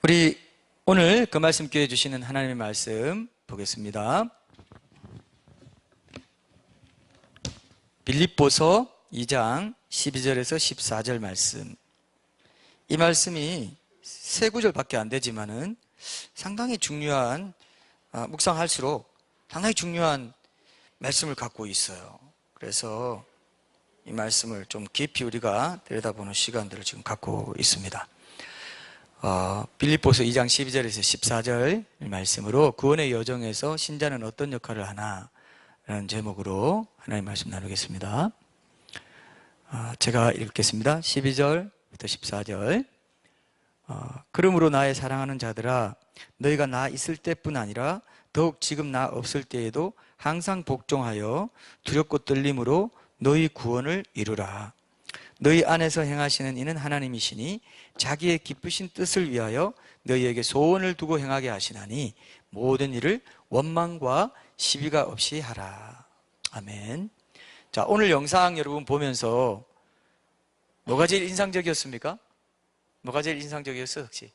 우리 오늘 그 말씀 교회 주시는 하나님의 말씀 보겠습니다. 빌립보서 2장 12절에서 14절 말씀. 이 말씀이 세 구절밖에 안 되지만은 상당히 중요한, 묵상할수록 상당히 중요한 말씀을 갖고 있어요. 그래서 이 말씀을 좀 깊이 우리가 들여다보는 시간들을 지금 갖고 있습니다. 빌립보서 2장 12절에서 14절 말씀으로 구원의 여정에서 신자는 어떤 역할을 하나 라는 제목으로 하나님의 말씀 나누겠습니다. 제가 읽겠습니다. 12절부터 14절. 그러므로 나의 사랑하는 자들아, 너희가 나 있을 때뿐 아니라 더욱 지금 나 없을 때에도 항상 복종하여 두렵고 떨림으로 너희 구원을 이루라. 너희 안에서 행하시는 이는 하나님이시니 자기의 기쁘신 뜻을 위하여 너희에게 소원을 두고 행하게 하시나니 모든 일을 원망과 시비가 없이 하라. 아멘. 자, 오늘 영상 여러분 보면서 뭐가 제일 인상적이었습니까? 뭐가 제일 인상적이었어, 혹시?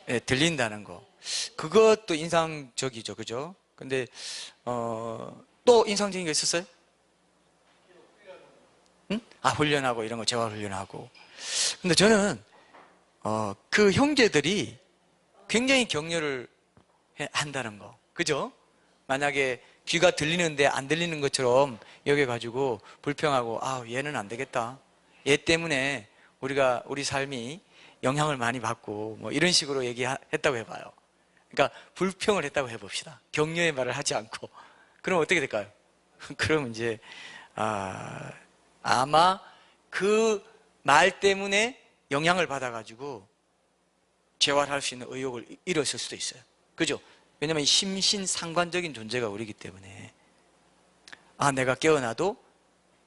네, 들린다는 거. 그것도 인상적이죠, 그죠? 근데 또 인상적인 게 있었어요? 응? 훈련하고 이런 거, 재활 훈련하고. 근데 저는 그 형제들이 굉장히 격려를 한다는 거, 그죠? 만약에 귀가 들리는데 안 들리는 것처럼 여겨가지고 불평하고, 얘는 안 되겠다, 얘 때문에 우리 삶이 영향을 많이 받고 뭐 이런 식으로 얘기했다고 해봐요. 그러니까 불평을 했다고 해봅시다. 격려의 말을 하지 않고. 그럼 어떻게 될까요? 그럼 이제 아마 그 말 때문에 영향을 받아가지고 재활할 수 있는 의욕을 잃었을 수도 있어요. 그죠? 왜냐하면 심신상관적인 존재가 우리이기 때문에 내가 깨어나도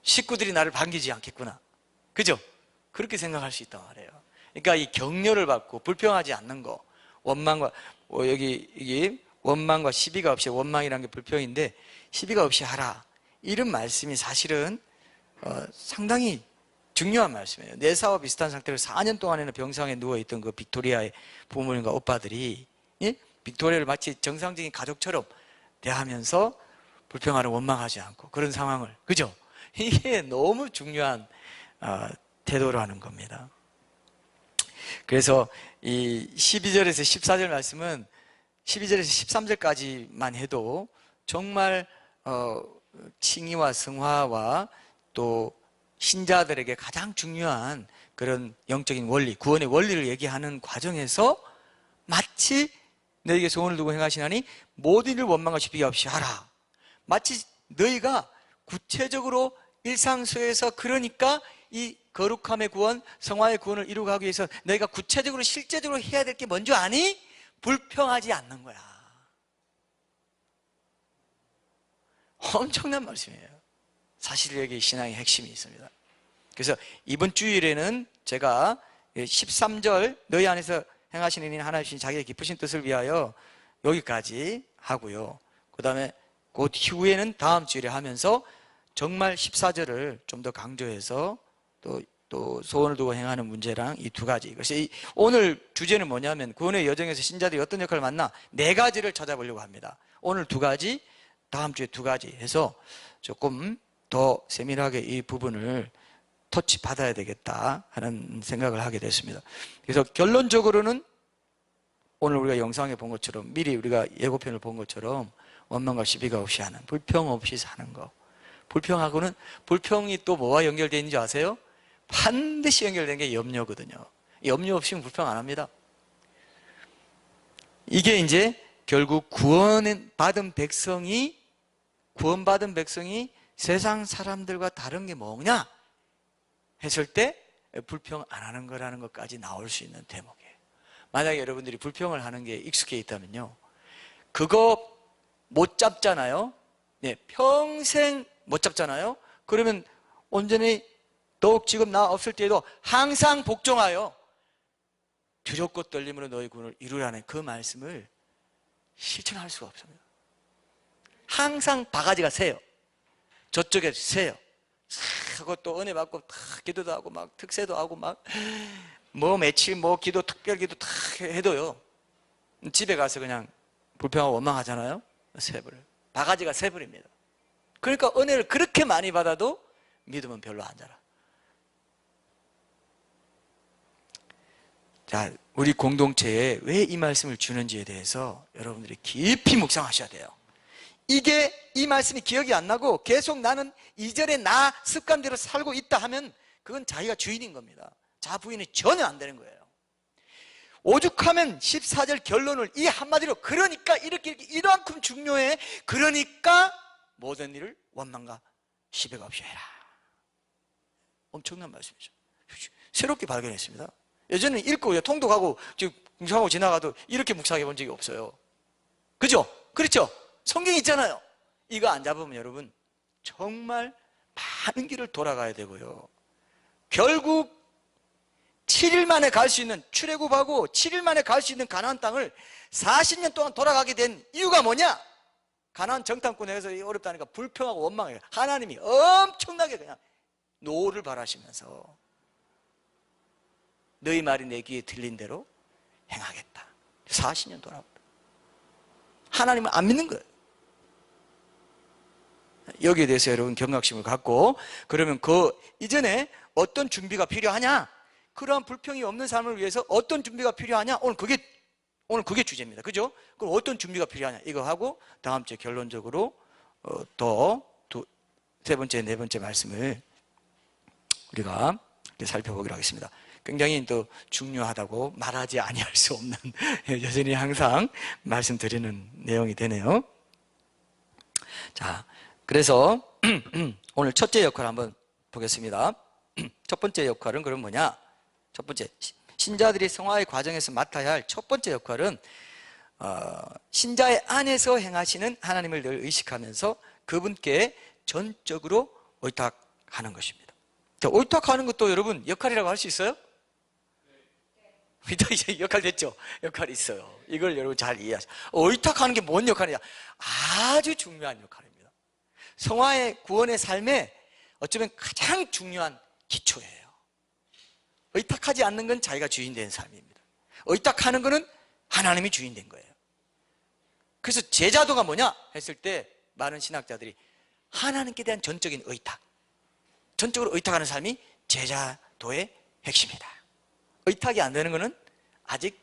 식구들이 나를 반기지 않겠구나, 그죠? 그렇게 생각할 수 있단 말이에요. 그러니까 이 격려를 받고 불평하지 않는 거, 원망과 여기 원망과 시비가 없이, 원망이라는 게 불평인데 시비가 없이 하라, 이런 말씀이 사실은 상당히 중요한 말씀이에요. 내사와 비슷한 상태로 4년 동안에는 병상에 누워있던 그 빅토리아의 부모님과 오빠들이, 예? 빅토리아를 마치 정상적인 가족처럼 대하면서 불평하는, 원망하지 않고 그런 상황을, 그죠? 이게 너무 중요한 태도라는 겁니다. 그래서 이 12절에서 14절 말씀은 12절에서 13절까지만 해도 정말 칭의와 성화와 또 신자들에게 가장 중요한 그런 영적인 원리, 구원의 원리를 얘기하는 과정에서 마치 너희에게 소원을 두고 행하시나니 모든 일을 원망과 시비가 없이 하라, 마치 너희가 구체적으로 일상 속에서, 그러니까 이 거룩함의 구원, 성화의 구원을 이루기 위해서 너희가 구체적으로 실제적으로 해야 될 게 뭔지 아니? 불평하지 않는 거야. 엄청난 말씀이에요. 사실 여기 신앙의 핵심이 있습니다. 그래서 이번 주일에는 제가 13절 너희 안에서 행하시는 이는 하나님이신 자기의 기쁘신 뜻을 위하여 여기까지 하고요. 그 다음에 그 후에는 다음 주일에 하면서 정말 14절을 좀 더 강조해서 또 소원을 두고 행하는 문제랑 이 두 가지. 그래서 오늘 주제는 뭐냐면 구원의 여정에서 신자들이 어떤 역할을 맡나, 네 가지를 찾아보려고 합니다. 오늘 두 가지, 다음 주에 두 가지 해서 조금 더 세밀하게 이 부분을 터치 받아야 되겠다 하는 생각을 하게 됐습니다. 그래서 결론적으로는 오늘 우리가 영상에 본 것처럼, 미리 우리가 예고편을 본 것처럼 원망과 시비가 없이 하는, 불평 없이 사는 거. 불평하고는, 불평이 또 뭐와 연결되어 있는지 아세요? 반드시 연결된 게 염려거든요. 염려 없이는 불평 안 합니다. 이게 이제 결국 구원받은 백성이 세상 사람들과 다른 게 뭐냐 했을 때 불평 안 하는 거라는 것까지 나올 수 있는 대목이에요. 만약에 여러분들이 불평을 하는 게 익숙해 있다면요, 그거 못 잡잖아요. 네, 평생 못 잡잖아요. 그러면 온전히 더욱 지금 나 없을 때에도 항상 복종하여 두렵고 떨림으로 너희 구원을 이루라는 그 말씀을 실천할 수가 없습니다. 항상 바가지가 새요. 저쪽에 새요. 하고 또 은혜 받고 기도도 하고 막 특세도 하고 막 뭐 며칠 뭐 기도 특별 기도 다 해도요, 집에 가서 그냥 불평하고 원망하잖아요. 세불, 바가지가 세불입니다. 그러니까 은혜를 그렇게 많이 받아도 믿음은 별로 안 자라. 자, 우리 공동체에 왜 이 말씀을 주는지에 대해서 여러분들이 깊이 묵상하셔야 돼요. 이게 이 말씀이 기억이 안 나고 계속 나는 이전에 나 습관대로 살고 있다 하면 그건 자기가 주인인 겁니다. 자부인이 전혀 안 되는 거예요. 오죽하면 14절 결론을 이 한마디로, 그러니까 이렇게 이만큼 중요해, 그러니까 모든 일을 원망과 시백 없이 해라. 엄청난 말씀이죠. 새롭게 발견했습니다. 예전에는 읽고 통독하고 지금 묵상하고 지나가도 이렇게 묵상해 본 적이 없어요. 그죠? 그렇죠? 성경이 있잖아요. 이거 안 잡으면 여러분 정말 많은 길을 돌아가야 되고요, 결국 7일 만에 갈 수 있는, 출애굽하고 7일 만에 갈 수 있는 가나안 땅을 40년 동안 돌아가게 된 이유가 뭐냐? 가나안 정탐꾼에서 어렵다니까 불평하고 원망해요. 하나님이 엄청나게 그냥 노를 바라시면서 너희 말이 내 귀에 들린 대로 행하겠다. 40년 돌아옵니다. 하나님은 안 믿는 거예요. 여기에 대해서 여러분 경각심을 갖고, 그러면 그 이전에 어떤 준비가 필요하냐? 그러한 불평이 없는 삶을 위해서 어떤 준비가 필요하냐? 오늘 그게 주제입니다. 그죠? 그럼 어떤 준비가 필요하냐? 이거 하고 다음 주에 결론적으로 세 번째, 네 번째 말씀을 우리가 살펴보기로 하겠습니다. 굉장히 또 중요하다고 말하지 아니할 수 없는 여전히 항상 말씀드리는 내용이 되네요. 자, 그래서 오늘 첫째 역할 한번 보겠습니다. 첫 번째 역할은 그럼 뭐냐? 첫 번째, 신자들이 성화의 과정에서 맡아야 할 첫 번째 역할은 신자의 안에서 행하시는 하나님을 늘 의식하면서 그분께 전적으로 의탁하는 것입니다. 자, 의탁하는 것도 여러분 역할이라고 할 수 있어요? 이제 역할 됐죠? 역할이 있어요. 이걸 여러분 잘 이해하세요. 의탁하는 게 뭔 역할이냐? 아주 중요한 역할입니다. 성화의 구원의 삶에 어쩌면 가장 중요한 기초예요. 의탁하지 않는 건 자기가 주인 된 삶입니다. 의탁하는 거는 하나님이 주인 된 거예요. 그래서 제자도가 뭐냐 했을 때 많은 신학자들이 하나님께 대한 전적인 의탁, 전적으로 의탁하는 삶이 제자도의 핵심이다. 의탁이 안 되는 것은 아직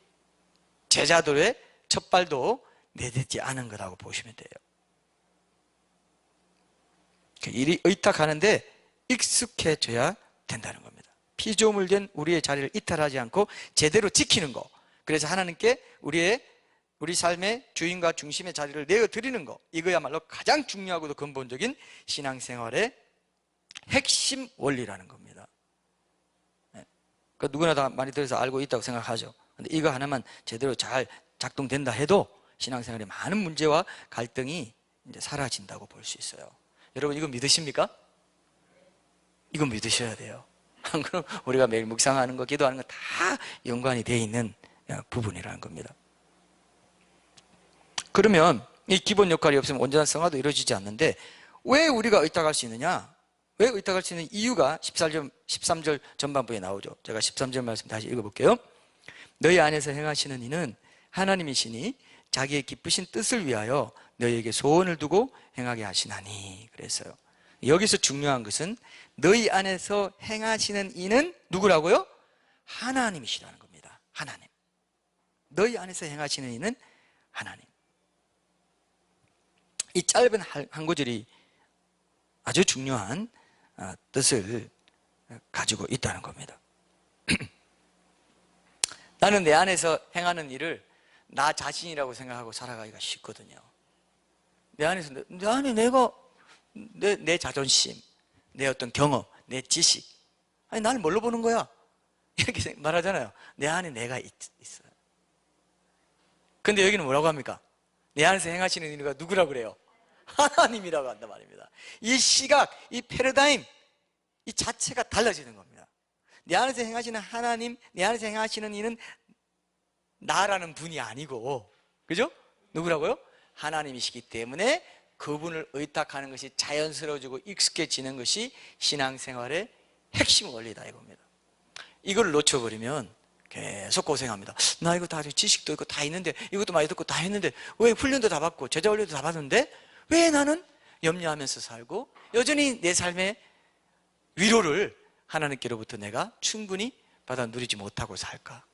제자도의 첫 발도 내딛지 않은 거라고 보시면 돼요. 이 의탁하는데 익숙해져야 된다는 겁니다. 피조물 된 우리의 자리를 이탈하지 않고 제대로 지키는 거, 그래서 하나님께 우리 삶의 주인과 중심의 자리를 내어드리는 거, 이거야말로 가장 중요하고도 근본적인 신앙생활의 핵심 원리라는 겁니다. 누구나 다 많이 들어서 알고 있다고 생각하죠. 근데 이거 하나만 제대로 잘 작동된다 해도 신앙생활에 많은 문제와 갈등이 이제 사라진다고 볼 수 있어요. 여러분 이거 믿으십니까? 이거 믿으셔야 돼요. 안 그럼 우리가 매일 묵상하는 거, 기도하는 거 다 연관이 되어 있는 부분이라는 겁니다. 그러면 이 기본 역할이 없으면 온전한 성화도 이루어지지 않는데, 왜 우리가 의탁할 수 있느냐? 왜 의탁할 수 있는 이유가 13절 전반부에 나오죠. 제가 13절 말씀 다시 읽어볼게요. 너희 안에서 행하시는 이는 하나님이시니 자기의 기쁘신 뜻을 위하여 너희에게 소원을 두고 행하게 하시나니. 그랬어요. 여기서 중요한 것은 너희 안에서 행하시는 이는 누구라고요? 하나님이시라는 겁니다. 하나님. 너희 안에서 행하시는 이는 하나님. 이 짧은 한 구절이 아주 중요한 뜻을 가지고 있다는 겁니다. 나는 내 안에서 행하는 일을 나 자신이라고 생각하고 살아가기가 쉽거든요. 내 안에 내가 내 자존심, 내 어떤 경험, 내 지식, 아니 나를 뭘로 보는 거야? 이렇게 말하잖아요. 내 안에 내가 있어요. 근데 여기는 뭐라고 합니까? 내 안에서 행하시는 이가 누구라고 그래요? 하나님이라고 한단 말입니다. 이 시각, 이 패러다임, 이 자체가 달라지는 겁니다. 내 안에서 행하시는 하나님, 내 안에서 행하시는 이는 나라는 분이 아니고, 그죠? 누구라고요? 하나님이시기 때문에 그분을 의탁하는 것이 자연스러워지고 익숙해지는 것이 신앙생활의 핵심 원리다 이겁니다. 이걸 놓쳐버리면 계속 고생합니다. 나 이거 다 지식도 있고 다 있는데, 이것도 많이 듣고 다 했는데, 왜 훈련도 다 받고 제자 훈련도 다 받았는데 왜 나는 염려하면서 살고 여전히 내 삶의 위로를 하나님께로부터 내가 충분히 받아 누리지 못하고 살까?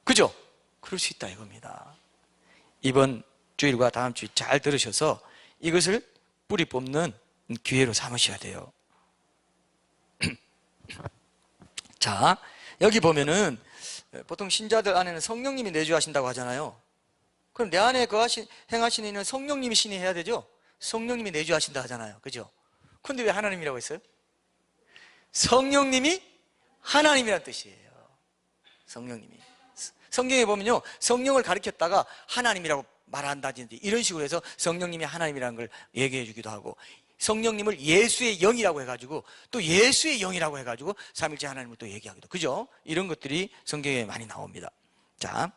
그죠? 그럴 수 있다 이겁니다. 이번 주일과 다음 주일 잘 들으셔서 이것을 뿌리 뽑는 기회로 삼으셔야 돼요. 자, 여기 보면은 보통 신자들 안에는 성령님이 내주하신다고 하잖아요. 그럼 내 안에 행하시는 이는 성령님이 신이 해야 되죠? 성령님이 내주하신다 하잖아요. 그죠? 근데 왜 하나님이라고 했어요? 성령님이 하나님이란 뜻이에요. 성령님이. 성경에 보면요, 성령을 가리켰다가 하나님이라고 말한다든지 이런 식으로 해서 성령님이 하나님이라는 걸 얘기해 주기도 하고, 성령님을 예수의 영이라고 해가지고 또 예수의 영이라고 해가지고 삼일째 하나님을 또 얘기하기도, 그죠? 이런 것들이 성경에 많이 나옵니다. 자,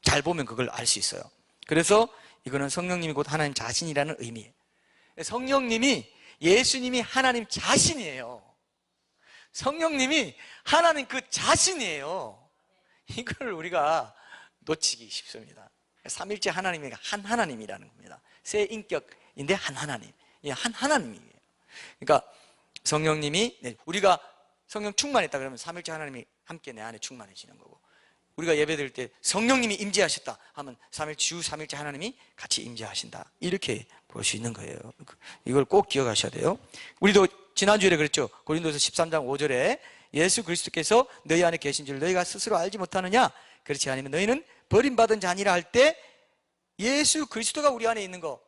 잘 보면 그걸 알 수 있어요. 그래서 이거는 성령님이 곧 하나님 자신이라는 의미예요. 성령님이 예수님이 하나님 자신이에요. 성령님이 하나님 그 자신이에요. 이걸 우리가 놓치기 쉽습니다. 삼일째 하나님이 한 하나님이라는 겁니다. 세 인격인데 한 하나님. 한 하나님이에요. 그러니까 성령님이, 우리가 성령 충만했다 그러면 삼일째 하나님이 함께 내 안에 충만해지는 거고, 우리가 예배드릴 때 성령님이 임재하셨다 하면 주 삼일째 하나님이 같이 임재하신다, 이렇게 볼 수 있는 거예요. 이걸 꼭 기억하셔야 돼요. 우리도 지난주에 그랬죠. 고린도서 13장 5절에 예수 그리스도께서 너희 안에 계신 줄 너희가 스스로 알지 못하느냐? 그렇지 않으면 너희는 버림받은 자니라 할 때 예수 그리스도가 우리 안에 있는 거,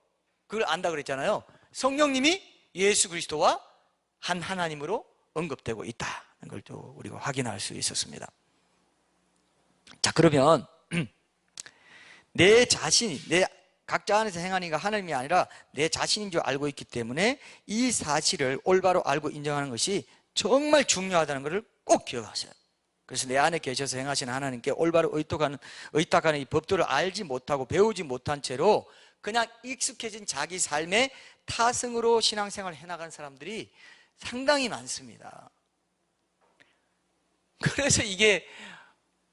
그걸 안다 그랬잖아요. 성령님이 예수 그리스도와 한 하나님으로 언급되고 있다는 걸 또 우리가 확인할 수 있었습니다. 자, 그러면 내 자신이, 내 각자 안에서 행하는 이가 하나님이 아니라 내 자신인 줄 알고 있기 때문에 이 사실을 올바로 알고 인정하는 것이 정말 중요하다는 것을 꼭 기억하세요. 그래서 내 안에 계셔서 행하시는 하나님께 올바로 의탁하는 이 법도를 알지 못하고 배우지 못한 채로 그냥 익숙해진 자기 삶의 타성으로 신앙생활을 해나가는 사람들이 상당히 많습니다. 그래서 이게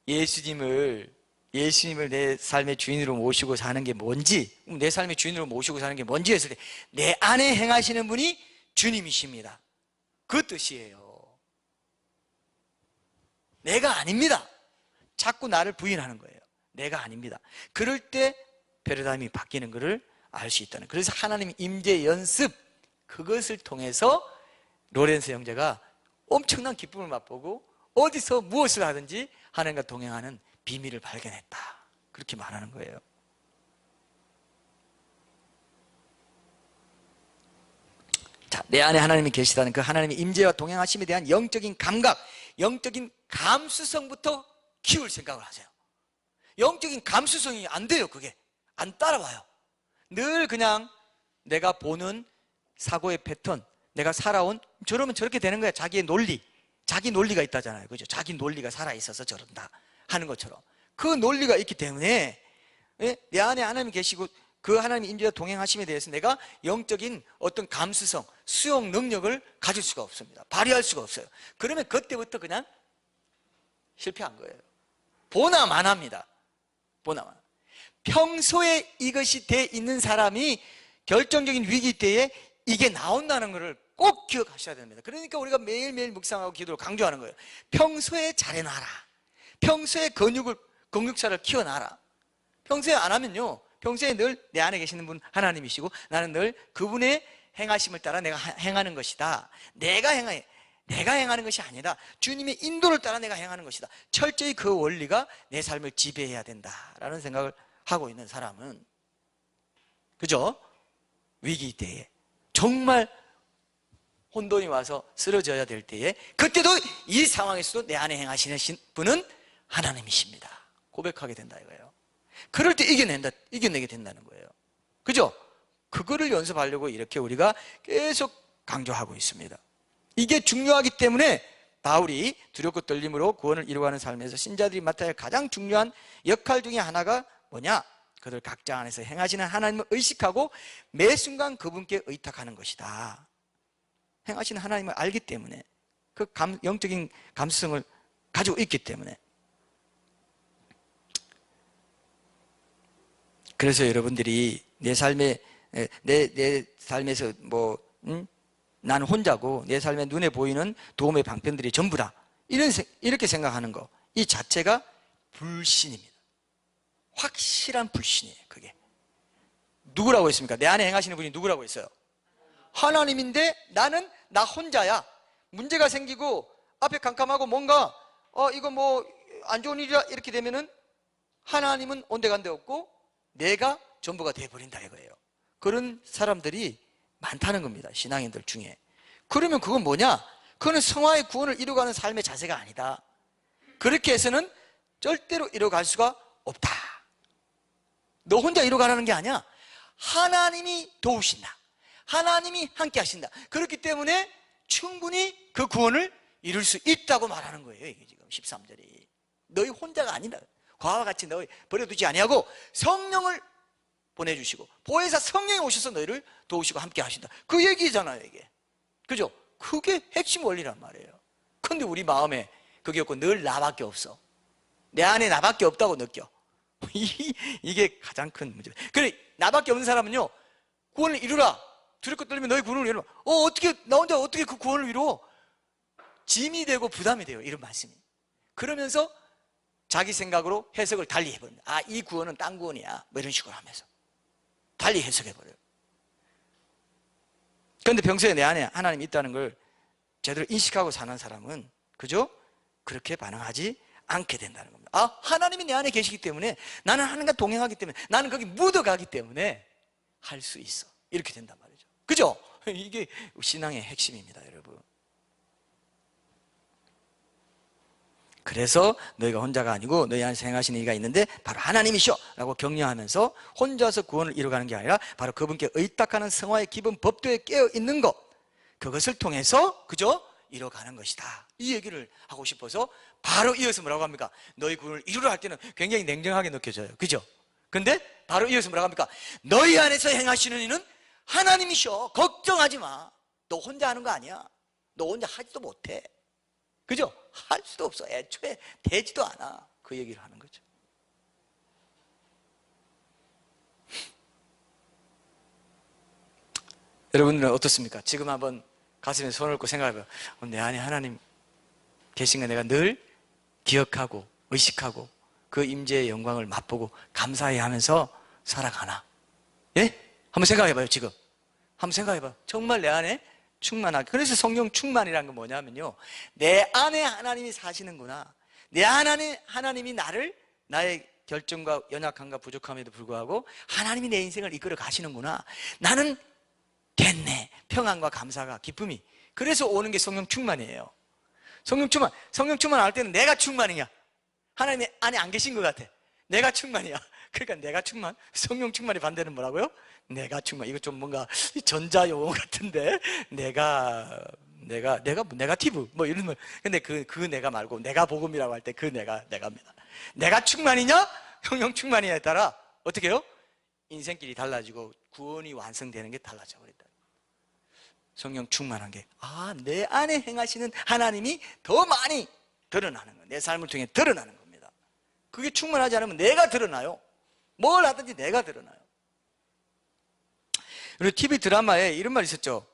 예수님을 내 삶의 주인으로 모시고 사는 게 뭔지, 내 삶의 주인으로 모시고 사는 게 뭔지 했을 때 내 안에 행하시는 분이 주님이십니다. 그 뜻이에요. 내가 아닙니다. 자꾸 나를 부인하는 거예요. 내가 아닙니다. 그럴 때 패러다임이 바뀌는 것을 알 수 있다는. 그래서 하나님 임재 연습, 그것을 통해서 로렌스 형제가 엄청난 기쁨을 맛보고 어디서 무엇을 하든지 하나님과 동행하는 비밀을 발견했다, 그렇게 말하는 거예요. 자, 내 안에 하나님이 계시다는 그 하나님의 임재와 동행하심에 대한 영적인 감각, 영적인 감수성부터 키울 생각을 하세요. 영적인 감수성이 안 돼요. 그게 안 따라와요. 늘 그냥 내가 보는 사고의 패턴, 내가 살아온, 저러면 저렇게 되는 거야. 자기의 논리, 자기 논리가 있다잖아요. 그죠? 자기 논리가 살아있어서 저런다 하는 것처럼 그 논리가 있기 때문에 내 안에 하나님이 계시고 그 하나님의 임재와 동행하심에 대해서 내가 영적인 어떤 감수성, 수용 능력을 가질 수가 없습니다. 발휘할 수가 없어요. 그러면 그때부터 그냥 실패한 거예요. 보나마나입니다. 보나마나. 평소에 이것이 돼 있는 사람이 결정적인 위기 때에 이게 나온다는 것을 꼭 기억하셔야 됩니다. 그러니까 우리가 매일매일 묵상하고 기도를 강조하는 거예요. 평소에 잘해놔라. 평소에 근육사를 키워놔라. 평소에 안 하면요, 평소에 늘 내 안에 계시는 분 하나님이시고 나는 늘 그분의 행하심을 따라 내가 행하는 것이다. 내가 행하는 것이 아니라 주님의 인도를 따라 내가 행하는 것이다. 철저히 그 원리가 내 삶을 지배해야 된다라는 생각을 하고 있는 사람은, 그죠? 위기 때에 정말 혼돈이 와서 쓰러져야 될 때에, 그때도 이 상황에서도 내 안에 행하시는 분은 하나님이십니다. 고백하게 된다 이거예요. 그럴 때 이겨내게 된다는 거예요. 그죠? 그거를 연습하려고 이렇게 우리가 계속 강조하고 있습니다. 이게 중요하기 때문에 바울이 두렵고 떨림으로 구원을 이루어가는 삶에서 신자들이 맡아야 할 가장 중요한 역할 중에 하나가 뭐냐? 그들 각자 안에서 행하시는 하나님을 의식하고 매 순간 그분께 의탁하는 것이다. 행하시는 하나님을 알기 때문에, 그 영적인 감수성을 가지고 있기 때문에. 그래서 여러분들이 내 삶에서 나는 혼자고 내 삶에 눈에 보이는 도움의 방편들이 전부다, 이렇게 생각하는 거, 이 자체가 불신입니다. 확실한 불신이에요. 그게 누구라고 했습니까? 내 안에 행하시는 분이 누구라고 했어요? 하나님인데 나는 나 혼자야. 문제가 생기고 앞에 캄캄하고 뭔가 이거 뭐 안 좋은 일이라 이렇게 되면은 하나님은 온데간데 없고 내가 전부가 돼버린다 이거예요. 그런 사람들이 많다는 겁니다, 신앙인들 중에. 그러면 그건 뭐냐? 그거는 성화의 구원을 이루어가는 삶의 자세가 아니다. 그렇게 해서는 절대로 이루어갈 수가 없다. 너 혼자 이루어가라는 게 아니야. 하나님이 도우신다, 하나님이 함께 하신다. 그렇기 때문에 충분히 그 구원을 이룰 수 있다고 말하는 거예요. 이게 지금 13절이 너희 혼자가 아니다. 과와 같이 너희 버려두지 아니하고 성령을 보내주시고 보혜사 성령이 오셔서 너희를 도우시고 함께 하신다. 그 얘기잖아요 이게. 그죠? 그게 핵심 원리란 말이에요. 근데 우리 마음에 그게 없고 늘 나밖에 없어. 내 안에 나밖에 없다고 느껴. 이게 가장 큰 문제. 그래, 나밖에 없는 사람은요, 구원을 이루라, 두렵고 것 떨리면 너희 구원을 이루라. 어떻게 나 혼자 어떻게 그 구원을 이루어? 짐이 되고 부담이 돼요, 이런 말씀이. 그러면서 자기 생각으로 해석을 달리 해버립니다. 아, 이 구원은 딴 구원이야, 뭐 이런 식으로 하면서 달리 해석해버려요. 그런데 평소에 내 안에 하나님이 있다는 걸 제대로 인식하고 사는 사람은, 그죠? 그렇게 반응하지 않게 된다는 겁니다. 아, 하나님이 내 안에 계시기 때문에, 나는 하나님과 동행하기 때문에, 나는 거기 묻어가기 때문에 할 수 있어, 이렇게 된단 말이죠. 그죠? 이게 신앙의 핵심입니다, 여러분. 그래서 너희가 혼자가 아니고 너희 안에서 행하시는 이가 있는데 바로 하나님이시오 라고 격려하면서 혼자서 구원을 이루어가는 게 아니라 바로 그분께 의탁하는 성화의 기본 법도에 깨어있는 것, 그것을 통해서, 그죠? 이뤄가는 것이다, 이 얘기를 하고 싶어서 바로 이어서 뭐라고 합니까? 너희 구원을 이루라 할 때는 굉장히 냉정하게 느껴져요, 그죠? 근데 바로 이어서 뭐라고 합니까? 너희 안에서 행하시는 이는 하나님이셔, 걱정하지 마. 너 혼자 하는 거 아니야. 너 혼자 하지도 못해, 그죠? 할 수도 없어. 애초에 되지도 않아. 그 얘기를 하는 거죠. 여러분들은 어떻습니까? 지금 한번 가슴에 손을 얹고 생각해봐요. 내 안에 하나님 계신 거 내가 늘 기억하고 의식하고 그 임재의 영광을 맛보고 감사해 하면서 살아가나? 예? 한번 생각해봐요. 지금 한번 생각해봐요. 정말 내 안에 충만하게. 그래서 성령 충만이라는 건 뭐냐면요, 내 안에 하나님이 사시는구나, 내 안에 하나님이 나의 결정과 연약함과 부족함에도 불구하고 하나님이 내 인생을 이끌어 가시는구나, 나는 됐네, 평안과 감사가, 기쁨이. 그래서 오는 게 성령 충만이에요. 성령 충만 할 때는 내가 충만이야. 하나님이 안에 안 계신 것 같아. 내가 충만이야. 그러니까 내가 충만, 성령 충만의 반대는 뭐라고요? 내가 충만. 이거 좀 뭔가 전자용어 같은데, 네가티브 뭐 이런 거. 근데 그 내가 말고 내가 복음이라고 할 때 그 내가입니다. 내가 충만이냐, 성령 충만이냐에 따라 어떻게 해요? 인생길이 달라지고 구원이 완성되는 게 달라져 버린다. 성령 충만한 게, 아, 내 안에 행하시는 하나님이 더 많이 드러나는 거예요. 내 삶을 통해 드러나는 겁니다. 그게 충만하지 않으면 내가 드러나요. 뭘 하든지 내가 드러나요. 그리고 TV 드라마에 이런 말 있었죠.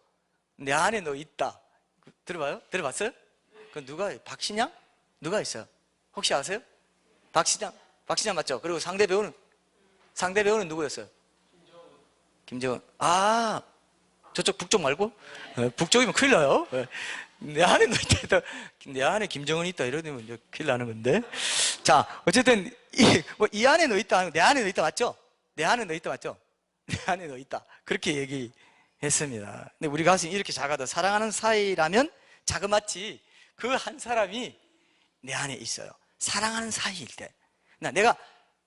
내 안에 너 있다. 들어봐요? 들어봤어요? 그 누가, 박신양? 누가 있어요? 혹시 아세요? 박신양 맞죠? 그리고 상대 배우는 누구였어요? 김정은. 아, 저쪽 북쪽 말고? 북쪽이면 큰일 나요. 내 안에 너 있다, 내 안에 김정은이 있다 이러면 이제 큰일 나는 건데. 자, 어쨌든 이 안에 너 있다, 내 안에 너 있다 맞죠? 내 안에 너 있다 맞죠? 내 안에 너 있다, 그렇게 얘기했습니다. 근데 우리 가슴이 이렇게 작아도 사랑하는 사이라면 자그마치 그 한 사람이 내 안에 있어요. 사랑하는 사이일 때, 내가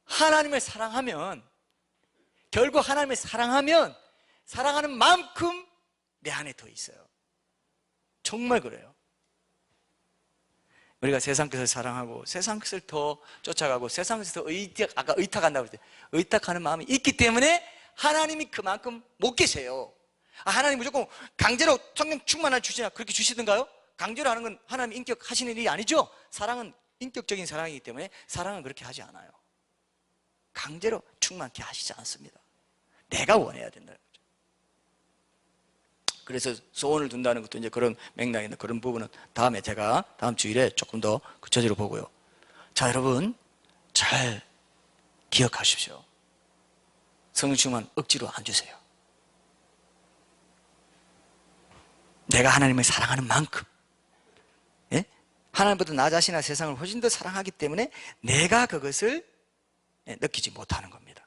하나님을 사랑하면, 결국 하나님을 사랑하는 만큼 내 안에 더 있어요. 정말 그래요. 우리가 세상 것을 사랑하고 세상 것을 더 쫓아가고 세상 것을 더 아까 의탁한다고 했을 때 의탁하는 마음이 있기 때문에 하나님이 그만큼 못 계세요. 하나님 무조건 강제로 성령 충만을 주시나, 그렇게 주시던가요? 강제로 하는 건 하나님 인격 하시는 일이 아니죠. 사랑은 인격적인 사랑이기 때문에 사랑은 그렇게 하지 않아요. 강제로 충만케 하시지 않습니다. 내가 원해야 된다는 거죠. 그래서 소원을 둔다는 것도 이제 그런 맥락인데, 그런 부분은 다음에 제가 다음 주일에 조금 더 구체적으로 보고요. 자, 여러분 잘 기억하십시오. 성령 충만 억지로 안 주세요. 내가 하나님을 사랑하는 만큼, 예? 하나님보다 나 자신이나 세상을 훨씬 더 사랑하기 때문에 내가 그것을 느끼지 못하는 겁니다.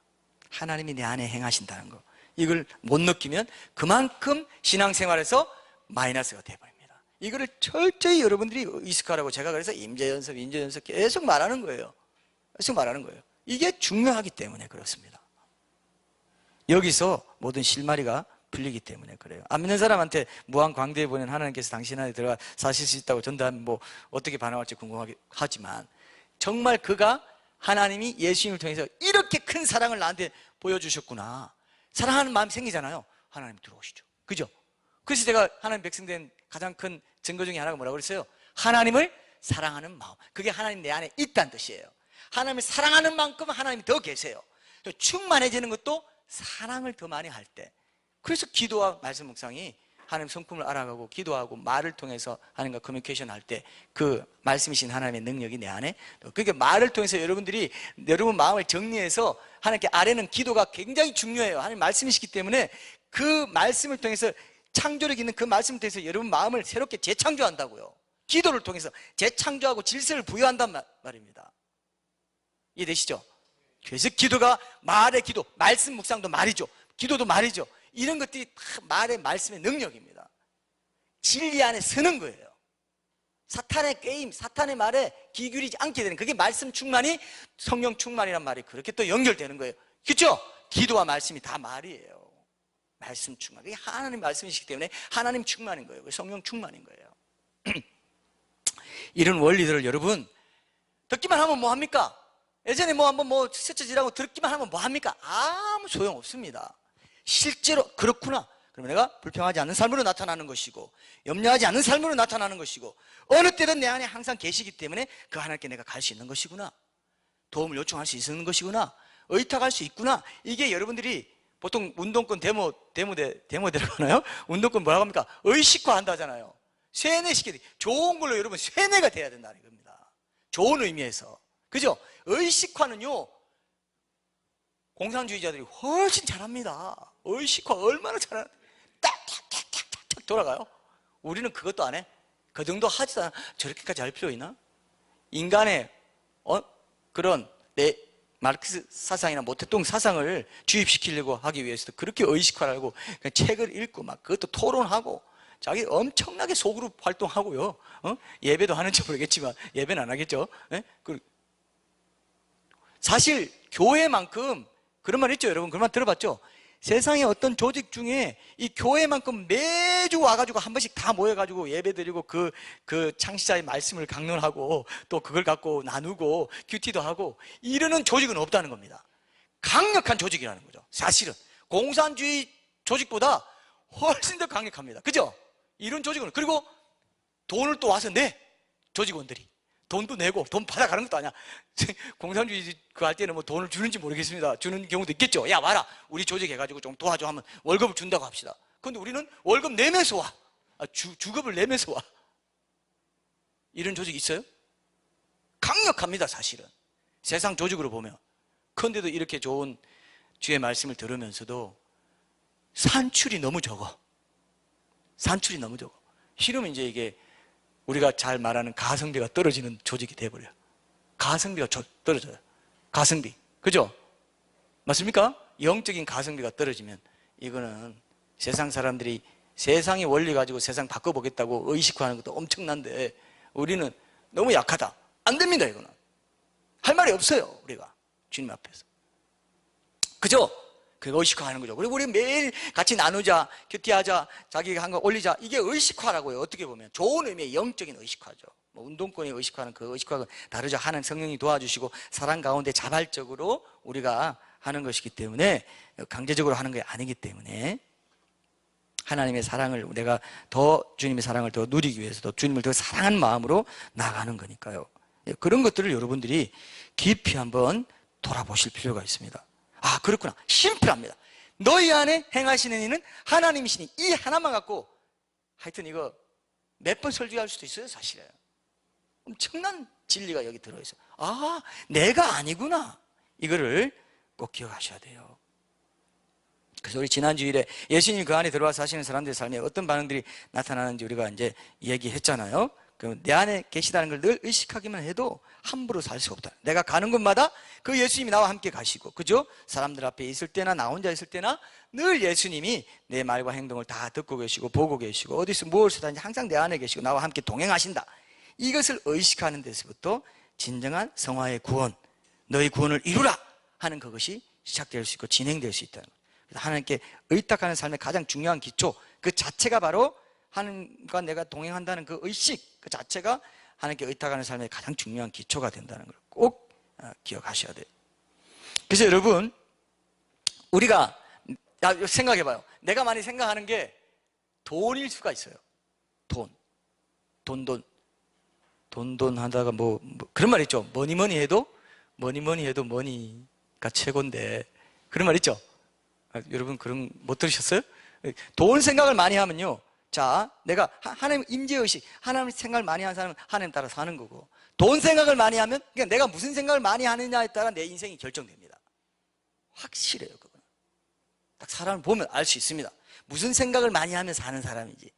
하나님이 내 안에 행하신다는 거, 이걸 못 느끼면 그만큼 신앙생활에서 마이너스가 되어버립니다. 이거를 철저히 여러분들이 의식하라고 제가 그래서 임재연습 계속 말하는 거예요. 계속 말하는 거예요. 이게 중요하기 때문에 그렇습니다. 여기서 모든 실마리가 풀리기 때문에 그래요. 안 믿는 사람한테 무한 광대에 보낸 하나님께서 당신 안에 들어가 사실 수 있다고 전도하면 뭐 어떻게 반응할지 궁금하지만, 정말 그가 하나님이 예수님을 통해서 이렇게 큰 사랑을 나한테 보여주셨구나, 사랑하는 마음이 생기잖아요. 하나님 들어오시죠. 그죠? 그래서 제가 하나님 백성된 가장 큰 증거 중에 하나가 뭐라고 그랬어요? 하나님을 사랑하는 마음. 그게 하나님 내 안에 있다는 뜻이에요. 하나님을 사랑하는 만큼 하나님이 더 계세요. 충만해지는 것도 사랑을 더 많이 할 때. 그래서 기도와 말씀 묵상이 하나님 성품을 알아가고 기도하고 말을 통해서 하나님과 커뮤니케이션 할 때 그 말씀이신 하나님의 능력이 내 안에, 그러니까 말을 통해서 여러분들이 여러분 마음을 정리해서 하나님께 아뢰는 기도가 굉장히 중요해요. 하나님 말씀이시기 때문에 그 말씀을 통해서 창조력 있는 그 말씀을 통해서 여러분 마음을 새롭게 재창조한다고요. 기도를 통해서 재창조하고 질서를 부여한단 말입니다. 이해되시죠? 그래서 기도가 말의 기도, 말씀 묵상도 말이죠. 기도도 말이죠. 이런 것들이 다 말의 말씀의 능력입니다. 진리 안에 서는 거예요. 사탄의 게임, 사탄의 말에 기울이지 않게 되는, 그게 말씀 충만이 성령 충만이란 말이 그렇게 또 연결되는 거예요. 그렇죠? 기도와 말씀이 다 말이에요. 말씀 충만, 그게 하나님 말씀이시기 때문에 하나님 충만인 거예요. 성령 충만인 거예요. 이런 원리들을 여러분 듣기만 하면 뭐합니까? 예전에 뭐 한번 뭐 스쳐지라고 듣기만 하면 뭐합니까? 아무 소용없습니다. 실제로 그렇구나, 그러면 내가 불평하지 않는 삶으로 나타나는 것이고, 염려하지 않는 삶으로 나타나는 것이고, 어느 때든 내 안에 항상 계시기 때문에 그 하나님께 내가 갈 수 있는 것이구나, 도움을 요청할 수 있는 것이구나, 의탁할 수 있구나. 이게 여러분들이 보통 운동권 데모대라고 하나요? 운동권 뭐라고 합니까? 의식화 한다 하잖아요. 세뇌시켜야 돼. 좋은 걸로 여러분 세뇌가 돼야 된다는 겁니다. 좋은 의미에서. 그죠? 의식화는요, 공산주의자들이 훨씬 잘합니다. 의식화 얼마나 잘하는, 딱딱딱딱딱 돌아가요. 우리는 그것도 안 해. 그 정도 하지도 않아. 저렇게까지 할 필요 있나? 인간의 그런 마르크스 사상이나 모태동 사상을 주입시키려고 하기 위해서도 그렇게 의식화를 하고 책을 읽고 막 그것도 토론하고 자기 엄청나게 소그룹 활동하고요. 예배도 하는지 모르겠지만 예배는 안 하겠죠. 사실 교회만큼, 그런 말 있죠 여러분? 그런 말 들어봤죠? 세상의 어떤 조직 중에 이 교회만큼 매주 와가지고 한 번씩 다 모여가지고 예배 드리고 그 창시자의 말씀을 강론하고 또 그걸 갖고 나누고 큐티도 하고 이러는 조직은 없다는 겁니다. 강력한 조직이라는 거죠. 사실은 공산주의 조직보다 훨씬 더 강력합니다. 그죠? 이런 조직은. 그리고 돈을 또 와서 내, 조직원들이 돈도 내고 돈 받아가는 것도 아니야. 공산주의 그 할 때는 뭐 돈을 주는지 모르겠습니다. 주는 경우도 있겠죠. 야 와라, 우리 조직 해가지고 좀 도와줘 하면 월급을 준다고 합시다. 그런데 우리는 월급 내면서 와, 주급을 내면서 와. 이런 조직이 있어요? 강력합니다. 사실은 세상 조직으로 보면. 그런데도 이렇게 좋은 주의 말씀을 들으면서도 산출이 너무 적어. 산출이 너무 적어. 싫으면 이제 이게 우리가 잘 말하는 가성비가 떨어지는 조직이 돼버려요. 가성비가 떨어져요. 가성비. 그죠? 맞습니까? 영적인 가성비가 떨어지면 이거는 세상 사람들이 세상의 원리 가지고 세상 바꿔보겠다고 의식화하는 것도 엄청난데 우리는 너무 약하다. 안 됩니다. 이거는 할 말이 없어요. 우리가 주님 앞에서. 그죠? 그거 의식화하는 거죠. 그리고 우리 매일 같이 나누자, 큐티하자, 자기가 한 거 올리자. 이게 의식화라고요. 어떻게 보면 좋은 의미의 영적인 의식화죠. 뭐 운동권의 의식화는 그 의식화가 다르죠. 하는 성령이 도와주시고 사랑 가운데 자발적으로 우리가 하는 것이기 때문에, 강제적으로 하는 게 아니기 때문에 하나님의 사랑을 내가 더, 주님의 사랑을 더 누리기 위해서도 주님을 더 사랑하는 마음으로 나아가는 거니까요. 그런 것들을 여러분들이 깊이 한번 돌아보실 필요가 있습니다. 아, 그렇구나. 심플합니다. 너희 안에 행하시는 이는 하나님이시니, 이 하나만 갖고 하여튼 이거 몇 번 설교할 수도 있어요. 사실은 엄청난 진리가 여기 들어있어요. 아, 내가 아니구나. 이거를 꼭 기억하셔야 돼요. 그래서 우리 지난 주일에 예수님이 그 안에 들어와서 사시는 사람들의 삶에 어떤 반응들이 나타나는지 우리가 이제 얘기했잖아요. 내 안에 계시다는 걸 늘 의식하기만 해도 함부로 살 수가 없다. 내가 가는 곳마다 그 예수님이 나와 함께 가시고, 그죠? 사람들 앞에 있을 때나 나 혼자 있을 때나 늘 예수님이 내 말과 행동을 다 듣고 계시고 보고 계시고 어디서 무엇을 하든지 항상 내 안에 계시고 나와 함께 동행하신다. 이것을 의식하는 데서부터 진정한 성화의 구원, 너희 구원을 이루라 하는 그것이 시작될 수 있고 진행될 수 있다는 거예요. 그래서 하나님께 의탁하는 삶의 가장 중요한 기초, 그 자체가 바로 하나님과 내가 동행한다는 그 의식, 그 자체가 하나님께 의탁하는 삶의 가장 중요한 기초가 된다는 걸 꼭 기억하셔야 돼요. 그래서 여러분, 우리가 생각해봐요. 내가 많이 생각하는 게 돈일 수가 있어요. 돈 하다가 뭐 그런 말 있죠. 뭐니 해도 머니가 최고인데, 그런 말 있죠. 여러분 그런 못 들으셨어요? 돈 생각을 많이 하면요, 자, 내가 하나님 임재의식, 하나님 생각을 많이 하는 사람은 하나님 따라 사는 거고, 돈 생각을 많이 하면 그냥 내가 무슨 생각을 많이 하느냐에 따라 내 인생이 결정됩니다. 확실해요. 그건 딱 사람을 보면 알 수 있습니다. 무슨 생각을 많이 하면 사는 사람인지.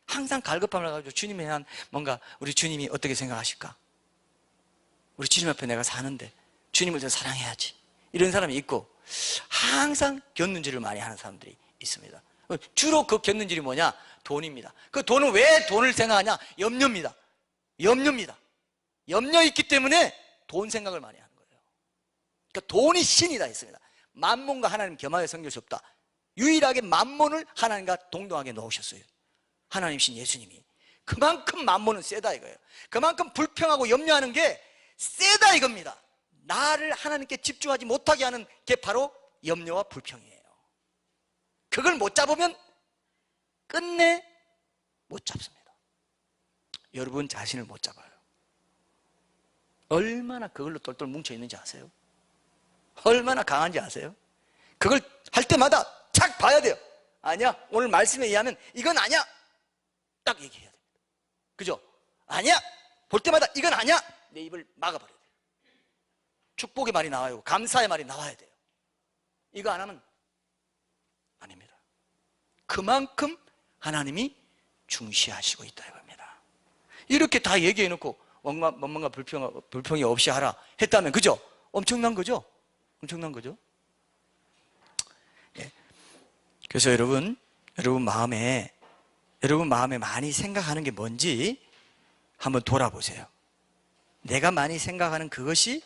항상 갈급함을 가지고 주님에 대한 뭔가, 우리 주님이 어떻게 생각하실까? 우리 주님 앞에 내가 사는데 주님을 더 사랑해야지, 이런 사람이 있고, 항상 곁눈질을 많이 하는 사람들이 있습니다. 주로 그 곁눈질이 뭐냐? 돈입니다. 그 돈은 왜 돈을 생각하냐? 염려입니다. 염려 있기 때문에 돈 생각을 많이 하는 거예요. 그러니까 돈이 신이다 했습니다. 만몬과 하나님 겸하여 섬길 수 없다. 유일하게 만몬을 하나님과 동등하게 놓으셨어요. 하나님 신 예수님이. 그만큼 만몬은 세다 이거예요. 그만큼 불평하고 염려하는 게 세다 이겁니다. 나를 하나님께 집중하지 못하게 하는 게 바로 염려와 불평이에요. 그걸 못 잡으면 끝내 못 잡습니다. 여러분 자신을 못 잡아요. 얼마나 그걸로 똘똘 뭉쳐 있는지 아세요? 얼마나 강한지 아세요? 그걸 할 때마다 착 봐야 돼요. 아니야, 오늘 말씀에 의하면 이건 아니야, 딱 얘기해야 됩니다. 그죠? 아니야, 볼 때마다 이건 아니야, 내 입을 막아버려야 돼요. 축복의 말이 나와요. 감사의 말이 나와야 돼요. 이거 안 하면 아닙니다. 그만큼 하나님이 중시하시고 있다 이겁니다. 이렇게 다 얘기해 놓고 뭔가 불평이 없이 하라 했다면, 그죠? 엄청난 거죠? 엄청난 거죠? 예. 그래서 여러분 마음에 많이 생각하는 게 뭔지 한번 돌아보세요. 내가 많이 생각하는 그것이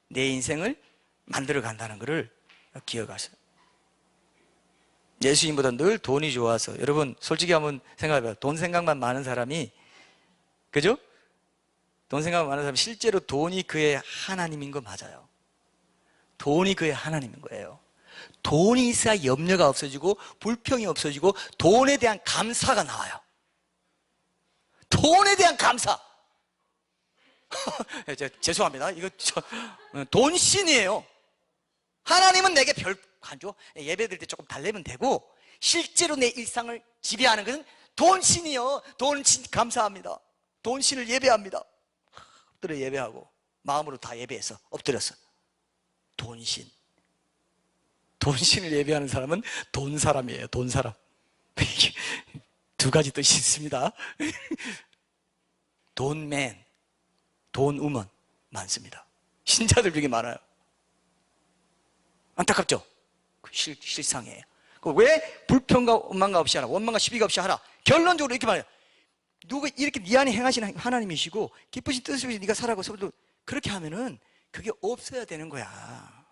내 인생을 만들어 간다는 것을 기억하세요. 예수님보다 늘 돈이 좋아서, 여러분 솔직히 한번 생각해봐요. 돈 생각만 많은 사람이, 그죠? 돈 생각만 많은 사람이 실제로 돈이 그의 하나님인 거 맞아요. 돈이 그의 하나님인 거예요. 돈이 있어야 염려가 없어지고 불평이 없어지고 돈에 대한 감사가 나와요. 돈에 대한 감사. 죄송합니다. 이거 돈 신이에요. 하나님은 내게 별 안 줘. 예배 드릴 때 조금 달래면 되고, 실제로 내 일상을 지배하는 것은 돈 신이요. 돈 신 감사합니다. 돈 신을 예배합니다. 엎드려 예배하고 마음으로 다 예배해서 엎드렸어. 돈 신. 돈 신을 예배하는 사람은 돈 사람이에요. 돈 사람. 두 가지 뜻이 있습니다. 돈맨, 돈우먼 많습니다. 신자들 중에 많아요. 안타깝죠? 실상이에요. 왜 불평과 원망과 없이 하라, 원망과 시비가 없이 하라? 결론적으로 이렇게 말해요. 누가 이렇게 네 안에 행하시는 하나님이시고 기쁘신 뜻을 위해서 네가 살아가고 서로 그렇게 하면은 그게 없어야 되는 거야.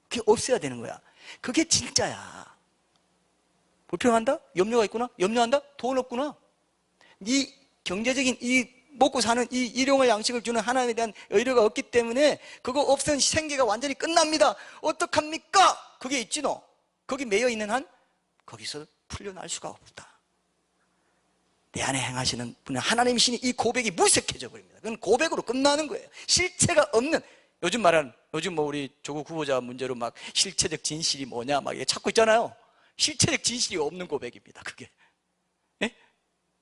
그게 없어야 되는 거야. 그게 진짜야. 불평한다? 염려가 있구나? 염려한다? 돈 없구나? 네 경제적인 이 먹고 사는 이 일용할 양식을 주는 하나님에 대한 의료가 없기 때문에 그거 없으면 생계가 완전히 끝납니다. 어떡합니까? 그게 있지 너. 거기 매여 있는 한 거기서 풀려날 수가 없다. 내 안에 행하시는 분은 하나님이시니 이 고백이 무색해져 버립니다. 그건 고백으로 끝나는 거예요. 실체가 없는, 요즘 뭐 우리 조국 후보자 문제로 막 실체적 진실이 뭐냐 막 찾고 있잖아요. 실체적 진실이 없는 고백입니다. 그게. 예?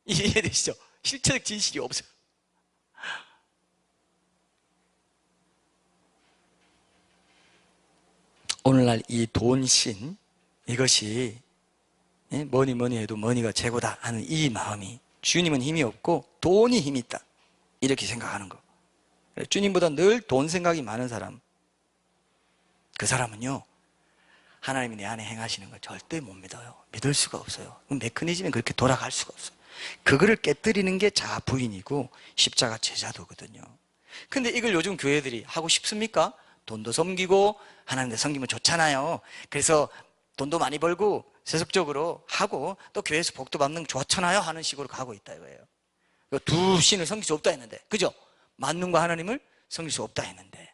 이해되시죠? 실체적 진실이 없어요. 오늘날 이 돈신, 이것이 뭐니 해도 머니가 최고다 하는 이 마음이, 주님은 힘이 없고 돈이 힘이 있다 이렇게 생각하는 거. 주님보다 늘 돈 생각이 많은 사람, 그 사람은요 하나님이 내 안에 행하시는 걸 절대 못 믿어요. 믿을 수가 없어요. 메커니즘이 그렇게 돌아갈 수가 없어요. 그거를 깨뜨리는 게 자아 부인이고 십자가 제자도거든요. 근데 이걸 요즘 교회들이 하고 싶습니까? 돈도 섬기고 하나님께 섬기면 좋잖아요. 그래서 돈도 많이 벌고 세속적으로 하고 또 교회에서 복도 받는 거 좋잖아요 하는 식으로 가고 있다 이거예요. 두 신을 섬길 수 없다 했는데, 그죠? 만능과 하나님을 섬길 수 없다 했는데,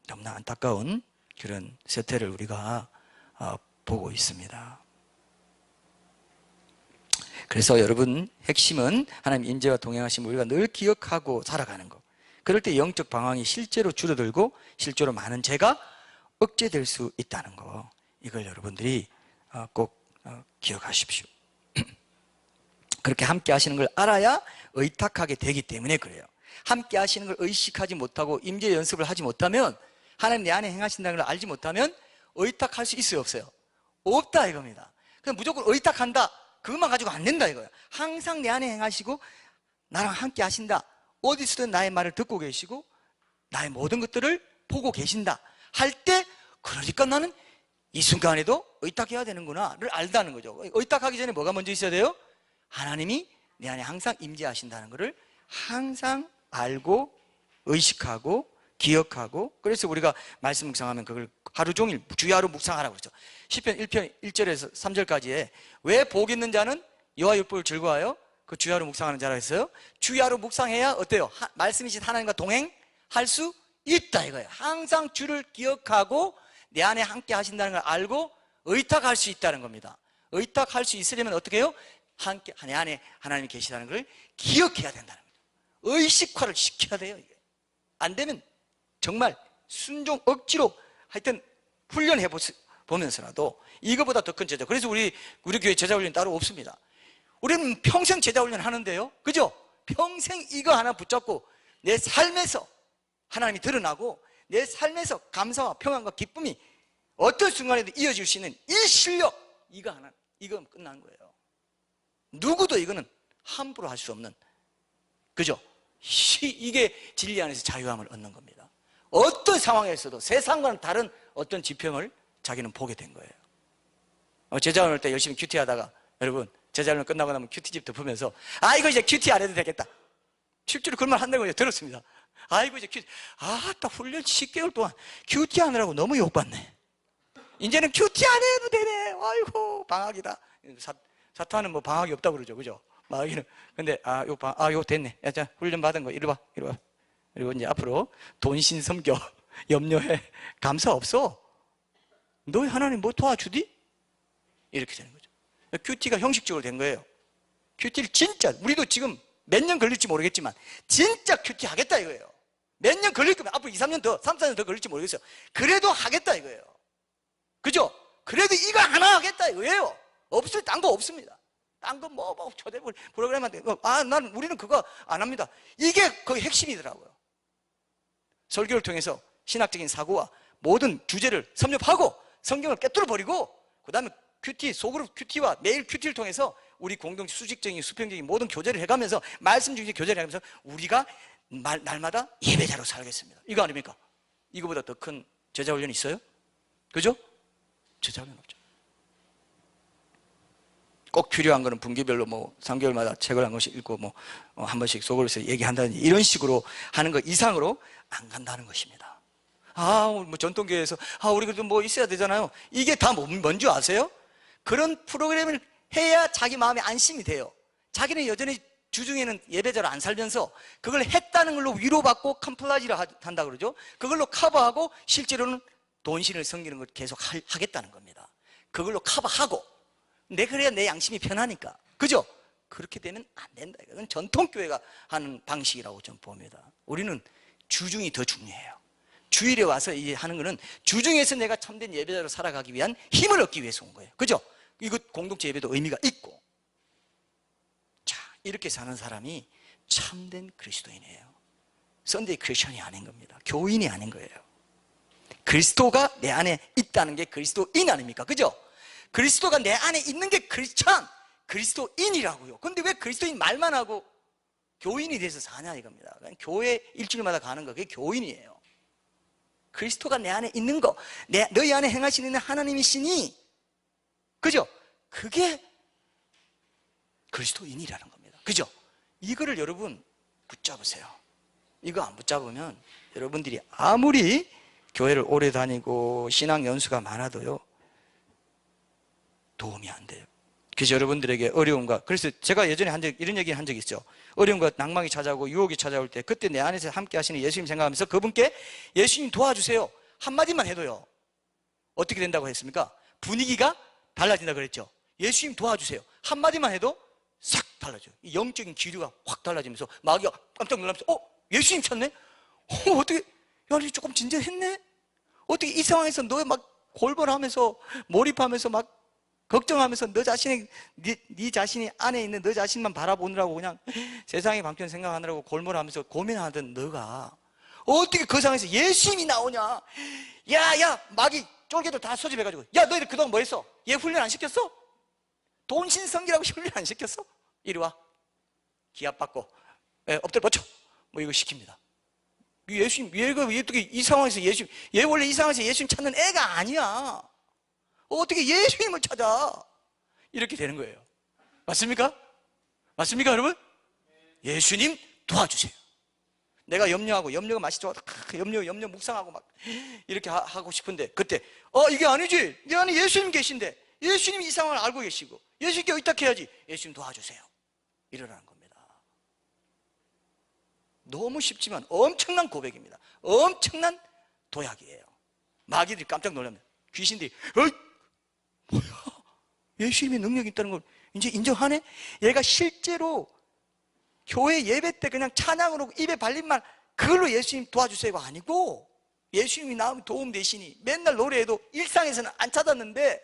너무나 안타까운 그런 세태를 우리가 보고 있습니다. 그래서 여러분, 핵심은 하나님 임재와 동행하심을 우리가 늘 기억하고 살아가는 것. 그럴 때 영적 방황이 실제로 줄어들고 실제로 많은 죄가 억제될 수 있다는 거, 이걸 여러분들이 꼭 기억하십시오. 그렇게 함께 하시는 걸 알아야 의탁하게 되기 때문에 그래요. 함께 하시는 걸 의식하지 못하고 임재 연습을 하지 못하면, 하나님 내 안에 행하신다는 걸 알지 못하면 의탁할 수 있어요, 없어요? 없다 이겁니다. 그냥 무조건 의탁한다, 그것만 가지고 안 된다 이거예요. 항상 내 안에 행하시고 나랑 함께 하신다, 어디서든 나의 말을 듣고 계시고 나의 모든 것들을 보고 계신다 할 때, 그러니까 나는 이 순간에도 의탁해야 되는구나를 알다는 거죠. 의탁하기 전에 뭐가 먼저 있어야 돼요? 하나님이 내 안에 항상 임재하신다는 것을 항상 알고 의식하고 기억하고, 그래서 우리가 말씀 묵상하면 그걸 하루 종일 주야로 묵상하라고 그러죠. 시편 1편 1절에서 3절까지에 왜 복 있는 자는 여호와 율법을 즐거워하여 그 주야로 묵상하는 자라 했어요. 주야로 묵상해야 어때요? 말씀이신 하나님과 동행할 수 있다 이거예요. 항상 주를 기억하고 내 안에 함께 하신다는 걸 알고 의탁할 수 있다는 겁니다. 의탁할 수 있으려면 어떻게 해요? 함께 내 안에 하나님이 계시다는 걸 기억해야 된다는 거죠. 의식화를 시켜야 돼요. 이게 안 되면 정말 순종 억지로 하여튼 훈련해 보면서라도 이거보다 더 큰 제자. 그래서 우리 교회 제자 훈련 따로 없습니다. 우리는 평생 제자 훈련 하는데요, 그죠? 평생 이거 하나 붙잡고 내 삶에서 하나님이 드러나고 내 삶에서 감사와 평안과 기쁨이 어떤 순간에도 이어질 수 있는 이 실력, 이거 하나, 이건 끝난 거예요. 누구도 이거는 함부로 할 수 없는, 그죠? 이게 진리 안에서 자유함을 얻는 겁니다. 어떤 상황에서도 세상과는 다른 어떤 지평을 자기는 보게 된 거예요. 제자훈련 때 열심히 큐티 하다가, 여러분 제자훈련 끝나고 나면 큐티집 덮으면서 이거 이제 큐티 안 해도 되겠다, 실제로 그런 말 한다고 들었습니다. 이거 이제 큐티, 딱 훈련 10개월 동안 큐티 하느라고 너무 욕받네. 이제는 큐티 안 해도 되네. 아이고 방학이다. 사탄은 뭐 방학이 없다고 그러죠, 그죠? 마귀는. 근데 요 됐네. 자, 훈련 받은 거 이리 와. 그리고 이제 앞으로 돈신 섬겨, 염려해, 감사 없어. 너 하나님 뭐 도와주디? 이렇게 되는 거죠. 큐티가 형식적으로 된 거예요. 큐티를 진짜, 우리도 지금 몇 년 걸릴지 모르겠지만 진짜 큐티 하겠다 이거예요. 몇 년 걸릴 거면 앞으로 2, 3년 더, 3, 4년 더 걸릴지 모르겠어요. 그래도 하겠다 이거예요. 그죠? 그래도 이거 하나 하겠다 이거예요. 없을 딴 거 없습니다. 딴 거 뭐 초대 프로그램한테 우리는 그거 안 합니다. 이게 거의 핵심이더라고요. 설교를 통해서 신학적인 사고와 모든 주제를 섭렵하고 성경을 깨뚫어 버리고, 그 다음에 큐티, 소그룹 큐티와 매일 큐티를 통해서 우리 공동체 수직적인 수평적인 모든 교제를 해가면서, 말씀 중심 교제를 해가면서 우리가 날마다 예배자로 살겠습니다. 이거 아닙니까? 이거보다 더 큰 제자 훈련이 있어요? 그죠? 제자 훈련 없죠. 꼭 필요한 거는 분기별로 3개월마다 책을 한 권씩 읽고 한 번씩 속으로서 얘기한다든지 이런 식으로 하는 것 이상으로 안 간다는 것입니다. 전통교회에서 우리 그래도 있어야 되잖아요. 이게 다 뭔지 아세요? 그런 프로그램을 해야 자기 마음에 안심이 돼요. 자기는 여전히 주중에는 예배자로 안 살면서 그걸 했다는 걸로 위로받고 컴플라지를 한다 그러죠. 그걸로 커버하고 실제로는 돈신을 섬기는 걸 계속 하겠다는 겁니다. 그걸로 커버하고, 그래야 내 양심이 편하니까, 그죠? 그렇게 되면 안 된다. 이건 전통교회가 하는 방식이라고 좀 봅니다. 우리는 주중이 더 중요해요. 주일에 와서 이 하는 거는 주중에서 내가 참된 예배자로 살아가기 위한 힘을 얻기 위해서 온 거예요. 그죠? 이거 공동체 예배도 의미가 있고. 자, 이렇게 사는 사람이 참된 그리스도인이에요. 썬데이 크리스천이 아닌 겁니다. 교인이 아닌 거예요. 그리스도가 내 안에 있다는 게 그리스도인 아닙니까? 그죠? 그리스도가 내 안에 있는 게 크리스천, 그리스도인이라고요. 근데 왜 그리스도인 말만 하고 교인이 돼서 사냐 이겁니다. 그냥 교회 일주일마다 가는 거, 그게 교인이에요. 그리스도가 내 안에 있는 거, 너희 안에 행하시는 하나님이시니, 그죠? 그게 그리스도인이라는 겁니다. 그죠? 이거를 여러분 붙잡으세요. 이거 안 붙잡으면 여러분들이 아무리 교회를 오래 다니고 신앙 연수가 많아도요, 도움이 안 돼요. 그래서 여러분들에게 어려움과, 그래서 제가 예전에 이런 얘기 한 적이 있죠. 어려움과 낭망이 찾아오고 유혹이 찾아올 때, 그때 내 안에서 함께 하시는 예수님 생각하면서 그분께 예수님 도와주세요 한마디만 해도요, 어떻게 된다고 했습니까? 분위기가 달라진다 그랬죠. 예수님 도와주세요 한마디만 해도 싹 달라져요. 영적인 기류가 확 달라지면서 마귀가 깜짝 놀라면서 예수님 찾네? 어떻게, 야, 니 조금 진전했네? 어떻게 이 상황에서 너 막 골몰하면서 몰입하면서 막 걱정하면서 너 자신의, 네 자신이 안에 있는 너 자신만 바라보느라고 그냥 세상의 방편 생각하느라고 골몰하면서 고민하던 너가 어떻게 그 상황에서 예수님이 나오냐? 야, 마귀 쫄개도 다 소집해가지고, 야, 너희들 그동안 뭐 했어? 얘 훈련 안 시켰어? 돈신성기라고 훈련 안 시켰어? 이리 와. 기합 받고, 엎드려 버쳐. 뭐 이거 시킵니다. 예수님, 얘가 어떻게 이 상황에서 얘 원래 이 상황에서 예수님 찾는 애가 아니야. 어떻게 예수님을 찾아? 이렇게 되는 거예요. 맞습니까? 맞습니까, 여러분? 예수님 도와주세요. 내가 염려가 맛이 좋아. 염려 묵상하고 막 이렇게 하고 싶은데, 그때 이게 아니지. 내 안에 예수님 계신데, 예수님이 이 상황을 알고 계시고 예수님께 의탁해야지. 예수님 도와주세요. 이러라는 겁니다. 너무 쉽지만 엄청난 고백입니다. 엄청난 도약이에요. 마귀들이 깜짝 놀랍니다. 귀신들이 뭐야, 예수님의 능력이 있다는 걸 이제 인정하네? 얘가 실제로 교회 예배 때 그냥 찬양으로 입에 발린 말 그걸로 예수님 도와주세요가 아니고, 예수님이 나오면 도움 되시니 맨날 노래해도 일상에서는 안 찾았는데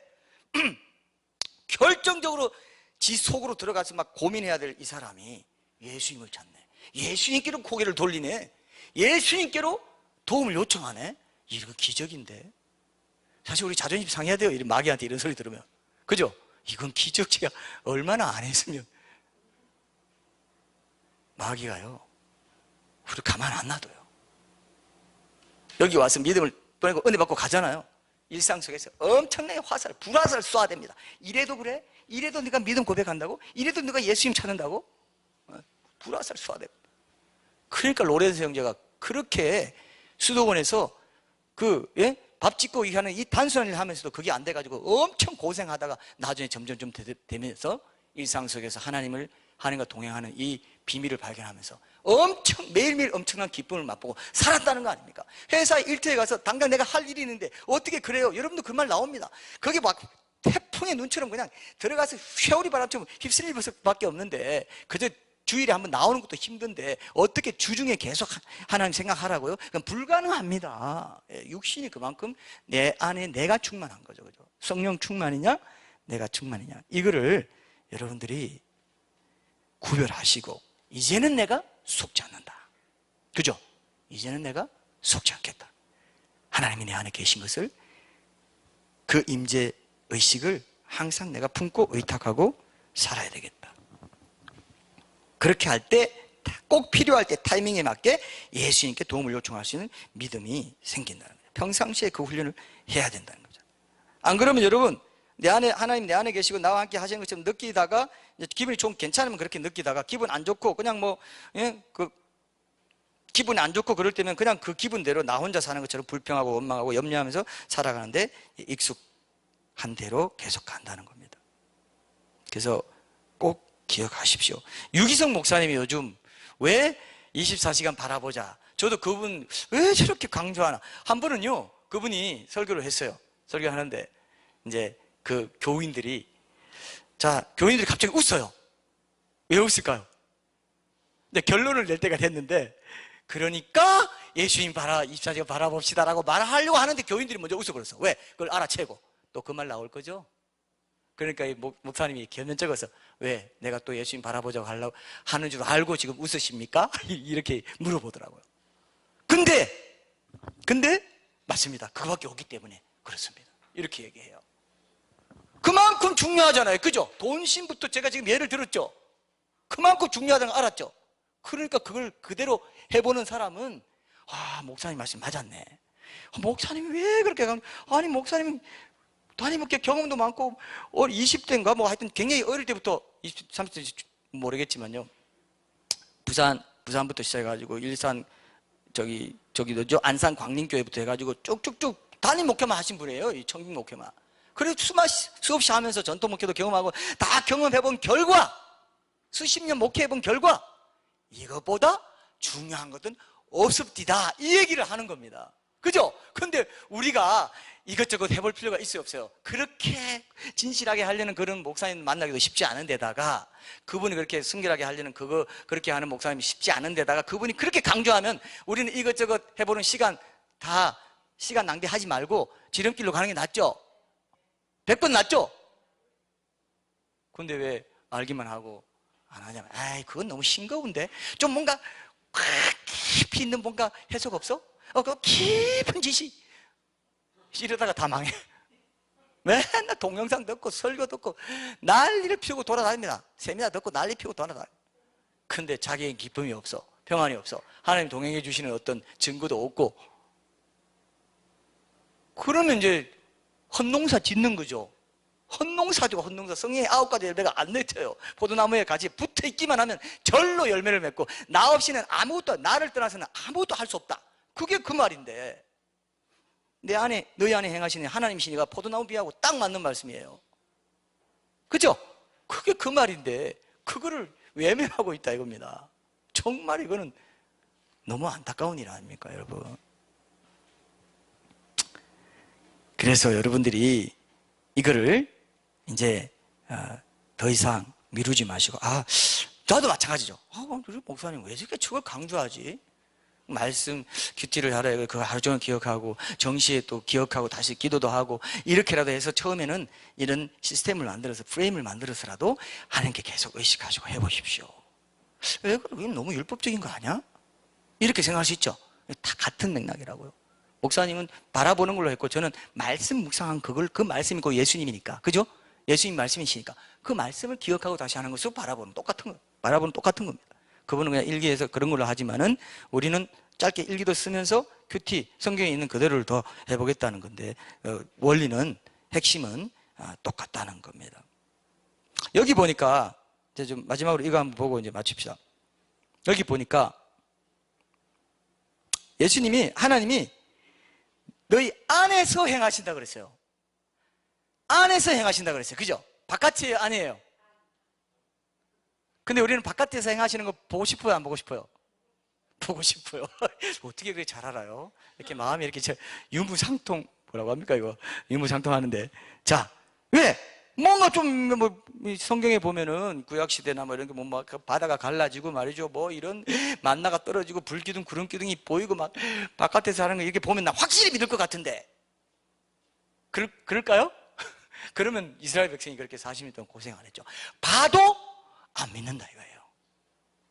결정적으로 지 속으로 들어가서 막 고민해야 될 이 사람이 예수님을 찾네. 예수님께로 고개를 돌리네. 예수님께로 도움을 요청하네. 이거 기적인데. 사실 우리 자존심 상해야 돼요. 이런 마귀한테 이런 소리 들으면. 그죠? 이건 기적지가 얼마나 안 했으면. 마귀가요, 우리 가만 안 놔둬요. 여기 와서 믿음을 보내고 은혜 받고 가잖아요. 일상 속에서 엄청나게 불화살을 쏘아야 됩니다. 이래도 그래? 이래도 네가 믿음 고백한다고? 이래도 네가 예수님 찾는다고? 불화살 쏘아야 됩니다. 그러니까 로렌스 형제가 그렇게 수도원에서 밥 짓고 하는 이 단순한 일을 하면서도 그게 안 돼가지고 엄청 고생하다가 나중에 점점 좀 되면서 일상 속에서 하나님과 동행하는 이 비밀을 발견하면서 매일매일 엄청난 기쁨을 맛보고 살았다는 거 아닙니까? 회사 일터에 가서 당장 내가 할 일이 있는데 어떻게 그래요? 여러분도 그 말 나옵니다. 거기 막 태풍의 눈처럼 그냥 들어가서 회오리 바람처럼 휩쓸릴 수밖에 없는데, 그저 주일에 한번 나오는 것도 힘든데 어떻게 주중에 계속 하나님 생각하라고요? 그건 불가능합니다. 육신이 그만큼 내 안에 내가 충만한 거죠. 그죠? 성령 충만이냐 내가 충만이냐, 이거를 여러분들이 구별하시고, 이제는 내가 속지 않는다. 그죠? 이제는 내가 속지 않겠다. 하나님이 내 안에 계신 것을, 그 임재 의식을 항상 내가 품고 의탁하고 살아야 되겠다. 그렇게 할 때, 꼭 필요할 때 타이밍에 맞게 예수님께 도움을 요청할 수 있는 믿음이 생긴다는 거예요. 평상시에 그 훈련을 해야 된다는 거죠. 안 그러면 여러분, 하나님 내 안에 계시고 나와 함께 하시는 것처럼 느끼다가, 기분이 좀 괜찮으면 그렇게 느끼다가, 기분 안 좋고 그냥 기분이 안 좋고 그럴 때면 그냥 그 기분대로 나 혼자 사는 것처럼 불평하고 원망하고 염려하면서 살아가는데 익숙한 대로 계속 간다는 겁니다. 그래서 꼭 기억하십시오. 유기성 목사님이 요즘 왜 24시간 바라보자, 저도 그분 왜 저렇게 강조하나. 한 번은요, 그분이 설교를 했어요. 설교하는데 이제 그 교인들이 갑자기 웃어요. 왜 웃을까요? 근데 결론을 낼 때가 됐는데, 그러니까 예수님 24시간 바라봅시다라고 말하려고 하는데 교인들이 먼저 웃어버렸어. 왜? 그걸 알아채고 또 그 말 나올 거죠. 그러니까 이 목사님이 견면적어서 왜 내가 또 예수님 바라보자고 하려고 하는 줄 알고 지금 웃으십니까? 이렇게 물어보더라고요. 근데 맞습니다. 그거밖에 없기 때문에 그렇습니다. 이렇게 얘기해요. 그만큼 중요하잖아요. 그죠? 돈신부터 제가 지금 예를 들었죠. 그만큼 중요하다는 걸 알았죠. 그러니까 그걸 그대로 해보는 사람은 목사님 말씀 맞았네. 목사님이 왜 그렇게 아니 목사님은 담임목회 경험도 많고 20대인가 뭐 하여튼 굉장히 어릴 때부터 20, 30대 모르겠지만요. 부산부터 시작해가지고 일산 저기도죠 안산 광림교회부터 해가지고 쭉쭉쭉 담임 목회만 하신 분이에요. 이 청중 목회만. 그래서 수없이 하면서 전통 목회도 경험하고 다 경험해본 결과 수십 년 목회해본 결과 이것보다 중요한 것은 없습디다 이 얘기를 하는 겁니다. 그죠? 근데 우리가 이것저것 해볼 필요가 있어요 없어요? 그렇게 진실하게 하려는 그런 목사님 만나기도 쉽지 않은 데다가 그분이 그렇게 순결하게 하려는 그렇게 하는 목사님이 쉽지 않은 데다가 그분이 그렇게 강조하면 우리는 이것저것 해보는 시간 낭비하지 말고 지름길로 가는 게 낫죠? 100번 낫죠? 근데 왜 알기만 하고 안 하냐면 그건 너무 싱거운데 좀 뭔가 깊이 있는 뭔가 해석 없어? 그 깊은 짓이 이러다가 다 망해. 맨날 동영상 듣고 설교 듣고 난리를 피우고 돌아다닙니다. 세미나 듣고 난리 피우고 돌아다녀. 근데 자기에게 기쁨이 없어. 평안이 없어. 하나님 동행해 주시는 어떤 증거도 없고 그러면 이제 헛농사 짓는 거죠. 헛농사죠. 헛농사. 성령의 9가지 열매가 안 맺혀요. 포도나무에 같이 붙어있기만 하면 절로 열매를 맺고 나 없이는 아무것도 나를 떠나서는 아무것도 할 수 없다. 그게 그 말인데 너희 안에 행하시는 하나님이시니까 포도나무 비하고 딱 맞는 말씀이에요. 그죠? 그게 그 말인데 그거를 외면하고 있다 이겁니다. 정말 이거는 너무 안타까운 일 아닙니까 여러분? 그래서 여러분들이 이거를 이제 더 이상 미루지 마시고 저도 마찬가지죠. 우리 목사님 왜 이렇게 저걸 강조하지? 말씀 큐티를 하라 그거 하루 종일 기억하고 정시에 또 기억하고 다시 기도도 하고 이렇게라도 해서 처음에는 이런 시스템을 만들어서 프레임을 만들어서라도 하나님께 계속 의식하시고 해보십시오. 왜 그래? 너무 율법적인 거 아니야? 이렇게 생각할 수 있죠. 다 같은 맥락이라고요. 목사님은 바라보는 걸로 했고 저는 말씀 묵상한 그 말씀이고 예수님이니까 그죠? 예수님 말씀이시니까 그 말씀을 기억하고 다시 하는 것으로 바라보는 똑같은 겁니다. 그분은 그냥 일기에서 그런 걸로 하지만은 우리는 짧게 일기도 쓰면서 큐티 성경에 있는 그대로를 더 해보겠다는 건데 원리는 핵심은 똑같다는 겁니다. 여기 보니까 이제 좀 마지막으로 이거 한번 보고 이제 마칩시다. 여기 보니까 하나님이 너희 안에서 행하신다 그랬어요. 안에서 행하신다 그랬어요. 그죠? 바깥이 아니에요. 근데 우리는 바깥에서 행하시는 거 보고 싶어요? 안 보고 싶어요? 보고 싶어요. 어떻게 그렇게 잘 알아요? 이렇게 마음이 이렇게 유무상통 뭐라고 합니까 이거? 유무상통하는데 자, 왜? 뭔가 좀 성경에 보면은 구약시대나 이런 게 뭐 바다가 갈라지고 말이죠. 이런 만나가 떨어지고 불기둥 구름기둥이 보이고 막 바깥에서 하는 거 이렇게 보면 나 확실히 믿을 것 같은데 그럴까요? 그러면 이스라엘 백성이 그렇게 40년 동안 고생 안 했죠. 봐도 안 믿는다 이거예요.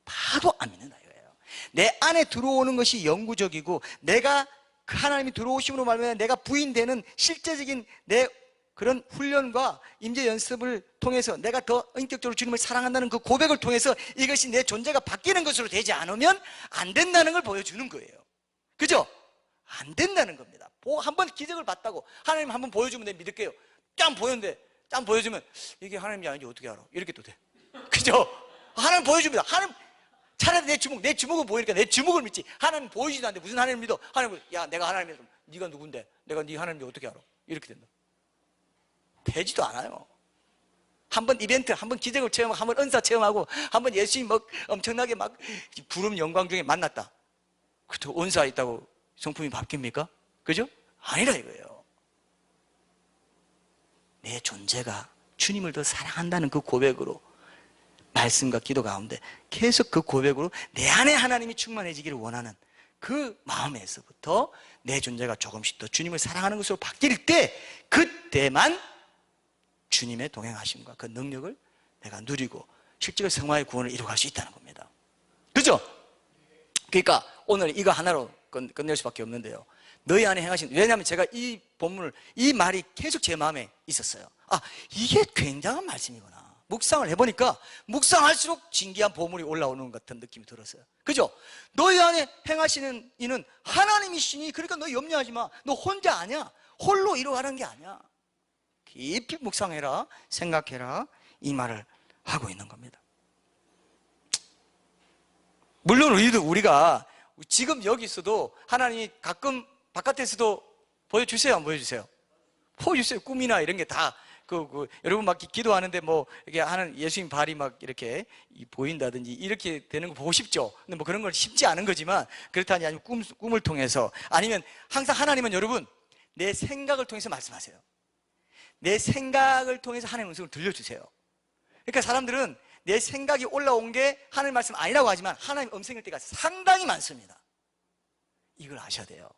봐도 안 믿는다 이거예요. 내 안에 들어오는 것이 영구적이고 내가 그 하나님이 들어오심으로 말미암아 내가 부인되는 실제적인 내 그런 훈련과 임재 연습을 통해서 내가 더 인격적으로 주님을 사랑한다는 그 고백을 통해서 이것이 내 존재가 바뀌는 것으로 되지 않으면 안 된다는 걸 보여주는 거예요. 그죠? 안 된다는 겁니다. 한번 기적을 봤다고 하나님 한번 보여주면 내가 믿을게요. 짠 보여주면 이게 하나님이 아닌지 어떻게 알아? 이렇게 또 돼. 그죠? 하나님 보여줍니다. 하나님 차라리 내 주먹을 보이니까 내 주먹을 믿지. 하나님 보이지도 않는데 무슨 하나님을 믿어? 하나님 내가 하나님 믿어. 네가 누군데? 내가 네 하나님을 어떻게 알아? 이렇게 된다. 되지도 않아요. 한번 이벤트, 한번 기적을 체험하고 한번 은사 체험하고 한번 예수님 엄청나게 부름 영광 중에 만났다. 그렇다고 은사 있다고 성품이 바뀝니까? 그죠? 아니라 이거예요. 내 존재가 주님을 더 사랑한다는 그 고백으로 말씀과 기도 가운데 계속 그 고백으로 내 안에 하나님이 충만해지기를 원하는 그 마음에서부터 내 존재가 조금씩 더 주님을 사랑하는 것으로 바뀔 때, 그때만 주님의 동행하심과 그 능력을 내가 누리고 실제로 성화의 구원을 이루어갈 수 있다는 겁니다. 그죠? 그러니까 오늘 이거 하나로 끝낼 수밖에 없는데요. 너희 안에 행하신, 왜냐하면 제가 이 본문을, 이 말이 계속 제 마음에 있었어요. 아, 이게 굉장한 말씀이구나. 묵상을 해보니까 묵상할수록 진귀한 보물이 올라오는 것 같은 느낌이 들었어요. 그죠? 너희 안에 행하시는 이는 하나님이시니, 그러니까 너 염려하지 마. 너 혼자 아니야. 홀로 이루어가는 게 아니야. 깊이 묵상해라, 생각해라, 이 말을 하고 있는 겁니다. 물론 우리가 지금 여기 있어도 하나님이 가끔 바깥에서도 보여주세요, 안 보여주세요? 보여주세요. 꿈이나 이런 게 다 여러분 막 기도하는데 뭐 이렇게 하는 예수님 발이 막 이렇게 보인다든지 이렇게 되는 거 보고 싶죠. 근데 뭐 그런 건 쉽지 않은 거지만, 그렇다니 아니면 꿈을 통해서, 아니면 항상 하나님은 여러분 내 생각을 통해서 말씀하세요. 내 생각을 통해서 하나님의 음성을 들려주세요. 그러니까 사람들은 내 생각이 올라온 게 하나님 말씀 아니라고 하지만 하나님 음성일 때가 상당히 많습니다. 이걸 아셔야 돼요.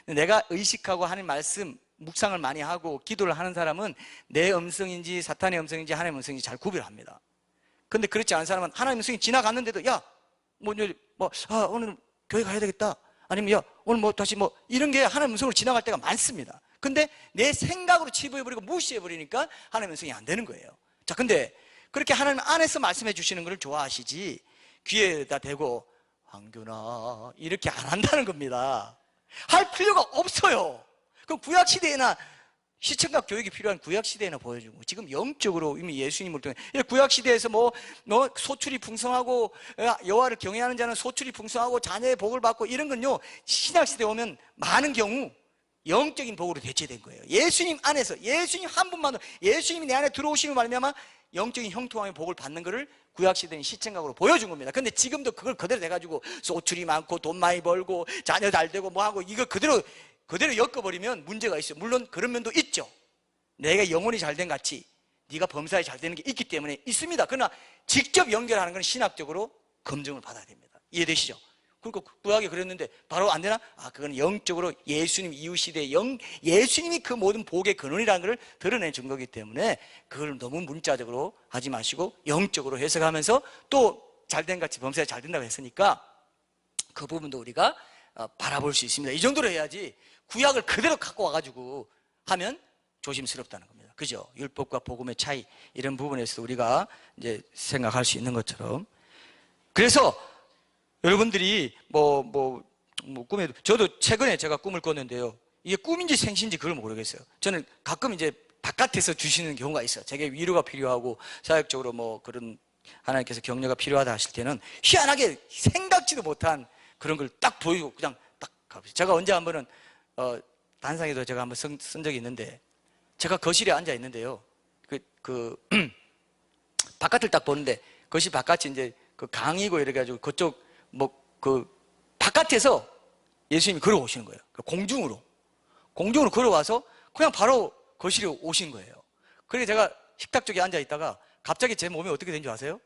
내가 의식하고 하나님 말씀 묵상을 많이 하고 기도를 하는 사람은 내 음성인지 사탄의 음성인지 하나님의 음성인지 잘 구별을 합니다. 근데 그렇지 않은 사람은 하나님의 음성이 지나갔는데도 오늘 교회 가야 되겠다, 아니면 오늘 다시 이런 게 하나님의 음성으로 지나갈 때가 많습니다. 근데 내 생각으로 치부해버리고 무시해버리니까 하나님의 음성이 안 되는 거예요. 자, 근데 그렇게 하나님 안에서 말씀해 주시는 걸 좋아하시지 귀에다 대고 황교나 이렇게 안 한다는 겁니다. 할 필요가 없어요. 그럼 구약시대에나 시청각 교육이 필요한 구약시대에나 보여주고, 지금 영적으로 이미 예수님을 통해 구약시대에서 소출이 풍성하고 여호와를 경외하는 자는 소출이 풍성하고 자녀의 복을 받고 이런 건요, 신약시대에 오면 많은 경우 영적인 복으로 대체된 거예요. 예수님 안에서, 예수님 한 분만으로, 예수님이 내 안에 들어오시는 말미암아 영적인 형통함의 복을 받는 것을 구약시대는 시청각으로 보여준 겁니다. 근데 지금도 그걸 그대로 돼가지고 소출이 많고 돈 많이 벌고 자녀 잘 되고 뭐하고 이거 그대로 엮어버리면 문제가 있어요. 물론 그런 면도 있죠. 내가 영혼이 잘된 같이 네가 범사에 잘 되는 게 있기 때문에 있습니다. 그러나 직접 연결하는 건 신학적으로 검증을 받아야 됩니다. 이해되시죠? 그러니까 구약에 그랬는데 바로 안 되나? 그건 영적으로 예수님 이후 시대에 예수님이 그 모든 복의 근원이라는 걸 드러내준 거기 때문에 그걸 너무 문자적으로 하지 마시고 영적으로 해석하면서 또 잘된 같이 범사에 잘 된다고 했으니까 그 부분도 우리가 바라볼 수 있습니다. 이 정도로 해야지 구약을 그대로 갖고 와가지고 하면 조심스럽다는 겁니다. 그죠? 율법과 복음의 차이, 이런 부분에서 우리가 이제 생각할 수 있는 것처럼. 그래서 여러분들이 꿈에도, 저도 최근에 제가 꿈을 꿨는데요, 이게 꿈인지 생신인지 그걸 모르겠어요. 저는 가끔 이제 바깥에서 주시는 경우가 있어요. 제게 위로가 필요하고 사역적으로 그런 하나님께서 격려가 필요하다 하실 때는 희한하게 생각지도 못한 그런 걸 딱 보이고 그냥 딱 가보세요. 제가 언제 한 번은 단상에도 제가 한번 쓴 적이 있는데, 제가 거실에 앉아 있는데요, 바깥을 딱 보는데 거실 바깥이 이제 그 강이고 이래가지고 그쪽 바깥에서 예수님이 걸어오시는 거예요. 공중으로 걸어와서 그냥 바로 거실에 오신 거예요. 그래서 제가 식탁 쪽에 앉아 있다가 갑자기 제 몸이 어떻게 된 줄 아세요?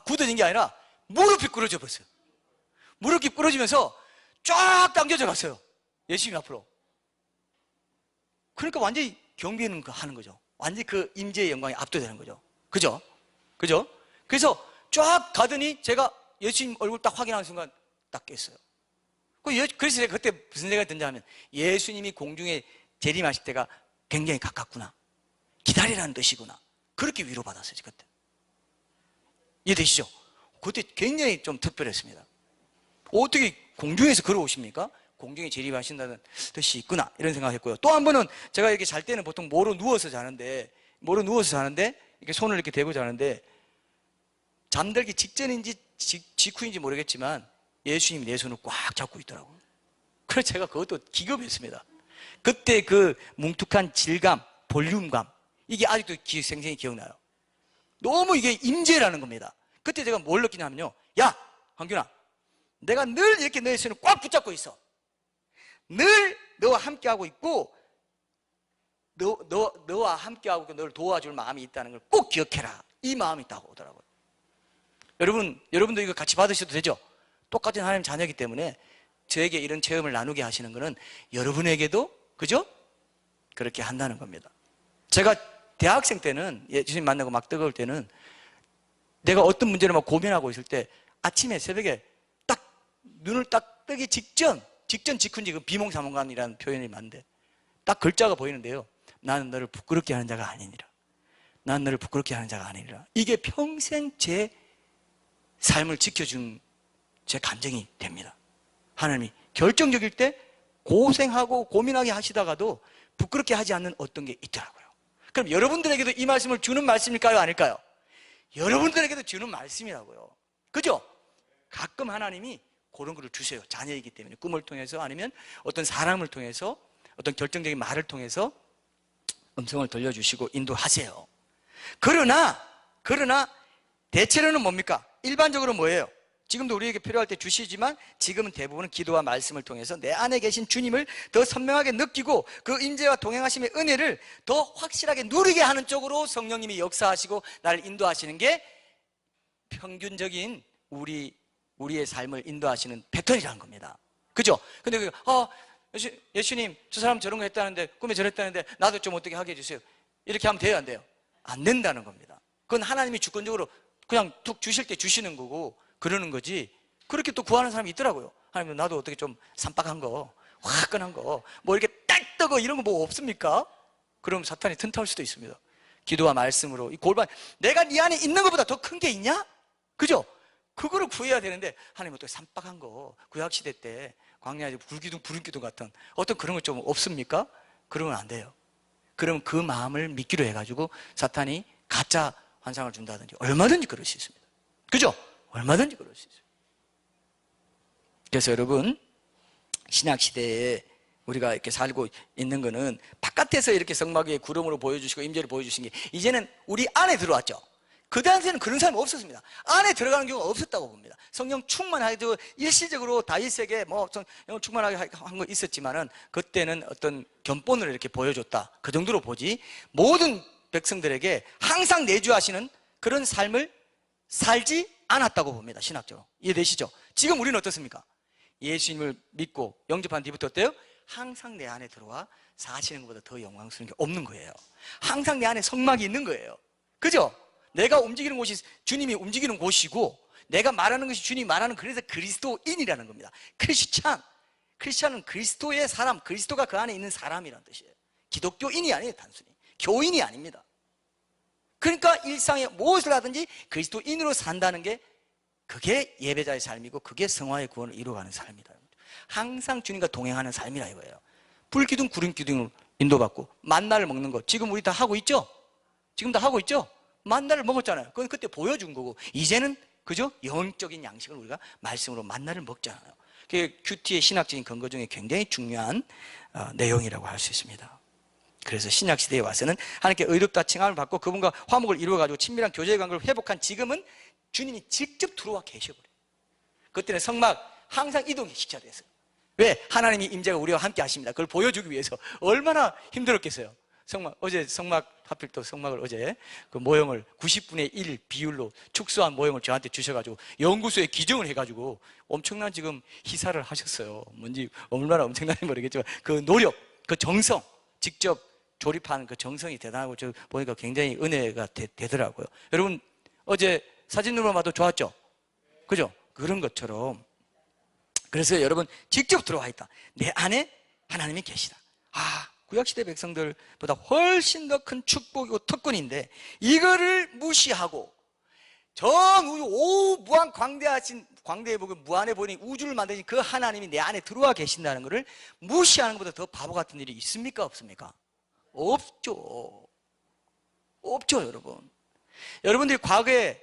굳어진 게 아니라 무릎이 꿇어져 버렸어요. 무릎이 꿇어지면서 쫙 당겨져 갔어요. 예수님 앞으로. 그러니까 완전히 경배하는 거죠. 완전히 그 임재의 영광에 압도되는 거죠. 그죠? 그래서 쫙 가더니 제가 예수님 얼굴 딱 확인하는 순간 딱 깼어요. 그래서 제가 그때 무슨 생각이 든지 하면, 예수님이 공중에 재림하실 때가 굉장히 가깝구나, 기다리라는 뜻이구나, 그렇게 위로받았어요. 그때. 이해되시죠? 그때 굉장히 좀 특별했습니다. 어떻게 공중에서 걸어오십니까? 공중에 재림하신다는 뜻이 있구나, 이런 생각했고요. 또 한 번은 제가 이렇게 잘 때는 보통 모로 누워서 자는데 이렇게 손을 이렇게 대고 자는데, 잠들기 직전인지 직후인지 모르겠지만 예수님이 내 손을 꽉 잡고 있더라고요. 그래서 제가 그것도 기겁했습니다. 그때 그 뭉툭한 질감, 볼륨감, 이게 아직도 생생히 기억나요. 너무 이게 임재라는 겁니다. 그때 제가 뭘 느끼냐면요, 야 황균아, 내가 늘 이렇게 너의 손을 꽉 붙잡고 있어. 늘 너와 함께하고 있고 너와 함께하고 너를 도와줄 마음이 있다는 걸 꼭 기억해라, 이 마음이 있다고 오더라고요. 여러분도 이거 같이 받으셔도 되죠? 똑같은 하나님 자녀이기 때문에 저에게 이런 체험을 나누게 하시는 것은 여러분에게도, 그죠? 그렇게 한다는 겁니다. 제가 대학생 때는, 예수님 만나고 막 뜨거울 때는 내가 어떤 문제를 막 고민하고 있을 때 아침에 새벽에 딱 눈을 딱 뜨기 직kun지 그 비몽사몽간이라는 표현이 많은데 딱 글자가 보이는데요. 나는 너를 부끄럽게 하는 자가 아니니라. 나는 너를 부끄럽게 하는 자가 아니니라. 이게 평생 제 삶을 지켜준 제 감정이 됩니다. 하나님이 결정적일 때 고생하고 고민하게 하시다가도 부끄럽게 하지 않는 어떤 게 있더라고요. 그럼 여러분들에게도 이 말씀을 주는 말씀일까요? 아닐까요? 여러분들에게도 주는 말씀이라고요. 그죠? 가끔 하나님이 그런 거를 주세요. 자녀이기 때문에 꿈을 통해서 아니면 어떤 사람을 통해서 어떤 결정적인 말을 통해서 음성을 들려주시고 인도하세요. 그러나 대체로는 뭡니까? 일반적으로 뭐예요? 지금도 우리에게 필요할 때 주시지만 지금은 대부분은 기도와 말씀을 통해서 내 안에 계신 주님을 더 선명하게 느끼고 그 임재와 동행하심의 은혜를 더 확실하게 누리게 하는 쪽으로 성령님이 역사하시고 나를 인도하시는 게 평균적인 우리의 삶을 인도하시는 패턴이라는 겁니다. 그죠? 근데 예수님 저 사람 저런 거 했다는데 꿈에 저랬다는데 나도 좀 어떻게 하게 해주세요. 이렇게 하면 돼요, 안 돼요? 안 된다는 겁니다. 그건 하나님이 주권적으로 그냥 툭 주실 때 주시는 거고 그러는 거지. 그렇게 또 구하는 사람이 있더라고요. 하나님 나도 어떻게 좀 산박한 거, 화끈한 거, 뭐 이렇게 딱 뜨고 이런 거 뭐 없습니까? 그럼 사탄이 튼탁할 수도 있습니다. 기도와 말씀으로 이 골반 내가 네 안에 있는 것보다 더 큰 게 있냐? 그죠? 그거를 구해야 되는데 하나님 어떻게 산박한 거 구약시대 때 광야에 불기둥 부름기둥 같은 어떤 그런 거 좀 없습니까? 그러면 안 돼요. 그러면 그 마음을 믿기로 해가지고 사탄이 가짜 환상을 준다든지 얼마든지 그럴 수 있습니다. 그죠? 얼마든지 그럴 수 있어요. 그래서 여러분 신약시대에 우리가 이렇게 살고 있는 거는 바깥에서 이렇게 성막 위에 구름으로 보여주시고 임재를 보여주신 게 이제는 우리 안에 들어왔죠. 그 당시에는 그런 사람이 없었습니다. 안에 들어가는 경우가 없었다고 봅니다. 성령 충만하게 일시적으로 다윗에게 뭐 성령 충만하게 한 거 있었지만은 그때는 어떤 견본을 이렇게 보여줬다. 그 정도로 보지 모든 백성들에게 항상 내주하시는 그런 삶을 살지 않았다고 봅니다. 신학적으로. 이해되시죠? 지금 우리는 어떻습니까? 예수님을 믿고 영접한 뒤부터 어때요? 항상 내 안에 들어와 사시는 것보다 더 영광스러운 게 없는 거예요. 항상 내 안에 성막이 있는 거예요. 그죠? 내가 움직이는 곳이 주님이 움직이는 곳이고 내가 말하는 것이 주님이 말하는 그래서 그리스도인이라는 겁니다. 크리스찬은 그리스도의 사람, 그리스도가 그 안에 있는 사람이라는 뜻이에요. 기독교인이 아니에요. 단순히 교인이 아닙니다. 그러니까 일상에 무엇을 하든지 그리스도인으로 산다는 게 그게 예배자의 삶이고 그게 성화의 구원을 이루어가는 삶이다. 항상 주님과 동행하는 삶이라 이거예요. 불기둥 구름기둥으로 인도받고 만나를 먹는 거 지금 우리 다 하고 있죠? 지금 다 하고 있죠? 만나를 먹었잖아요. 그건 그때 보여준 거고 이제는 그죠? 영적인 양식을 우리가 말씀으로 만나를 먹잖아요. 그게 큐티의 신학적인 근거 중에 굉장히 중요한 내용이라고 할 수 있습니다. 그래서 신약시대에 와서는 하나님께 의롭다 칭함을 받고 그분과 화목을 이루어가지고 친밀한 교제의 관계를 회복한 지금은 주님이 직접 들어와 계셔버려요. 그때는 성막 항상 이동시켜야 됐어요. 왜? 하나님이 임재가 우리와 함께 하십니다. 그걸 보여주기 위해서 얼마나 힘들었겠어요. 어제 성막 하필 또 성막을 어제 그 모형을 90분의 1 비율로 축소한 모형을 저한테 주셔가지고 연구소에 기증을 해가지고 엄청난 지금 희사를 하셨어요. 뭔지 얼마나 엄청난지 모르겠지만 그 노력, 그 정성, 직접 조립하는 그 정성이 대단하고 저 보니까 굉장히 은혜가 되더라고요. 여러분 어제 사진으로 봐도 좋았죠? 그죠? 그런 것처럼 그래서 여러분 직접 들어와 있다. 내 안에 하나님이 계시다. 구약시대 백성들보다 훨씬 더 큰 축복이고 특권인데 이거를 무시하고 전 우주 무한 광대해 보고 무한해 보니 우주를 만드신 그 하나님이 내 안에 들어와 계신다는 것을 무시하는 것보다 더 바보 같은 일이 있습니까? 없습니까? 없죠. 여러분. 여러분들이 과거에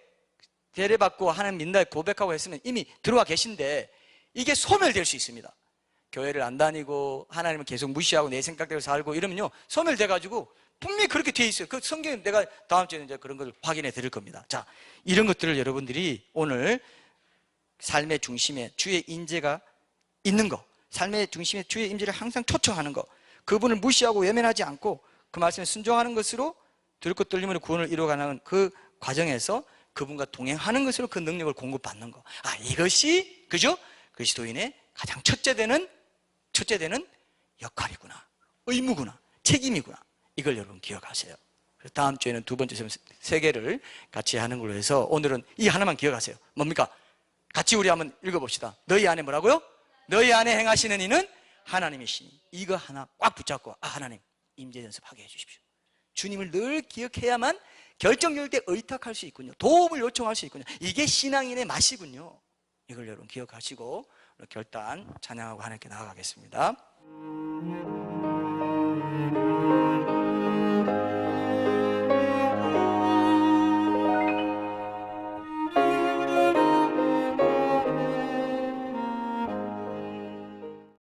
세례받고 하나님 믿는다 고백하고 했으면 이미 들어와 계신데 이게 소멸될 수 있습니다. 교회를 안 다니고 하나님을 계속 무시하고 내 생각대로 살고 이러면요 소멸돼가지고 분명히 그렇게 돼 있어요. 그 성경에 내가 다음 주에는 이제 그런 걸 확인해 드릴 겁니다. 자, 이런 것들을 여러분들이 오늘 삶의 중심에 주의 인재가 있는 거, 삶의 중심에 주의 임재를 항상 초청하는 거, 그분을 무시하고 외면하지 않고 그 말씀에 순종하는 것으로 들고 떨림으로 구원을 이루어가는 그 과정에서 그분과 동행하는 것으로 그 능력을 공급받는 거. 이것이, 그죠? 그리스도인의 가장 첫째 되는 역할이구나. 의무구나. 책임이구나. 이걸 여러분 기억하세요. 다음 주에는 두 번째 세 개를 같이 하는 걸로 해서 오늘은 이 하나만 기억하세요. 뭡니까? 같이 우리 한번 읽어봅시다. 너희 안에 뭐라고요? 너희 안에 행하시는 이는 하나님이시니. 이거 하나 꽉 붙잡고 하나님 임재 연습하게 해주십시오. 주님을 늘 기억해야만 결정적일 때 의탁할 수 있군요. 도움을 요청할 수 있군요. 이게 신앙인의 맛이군요. 이걸 여러분 기억하시고 결단 찬양하고 하나님께 나아가겠습니다.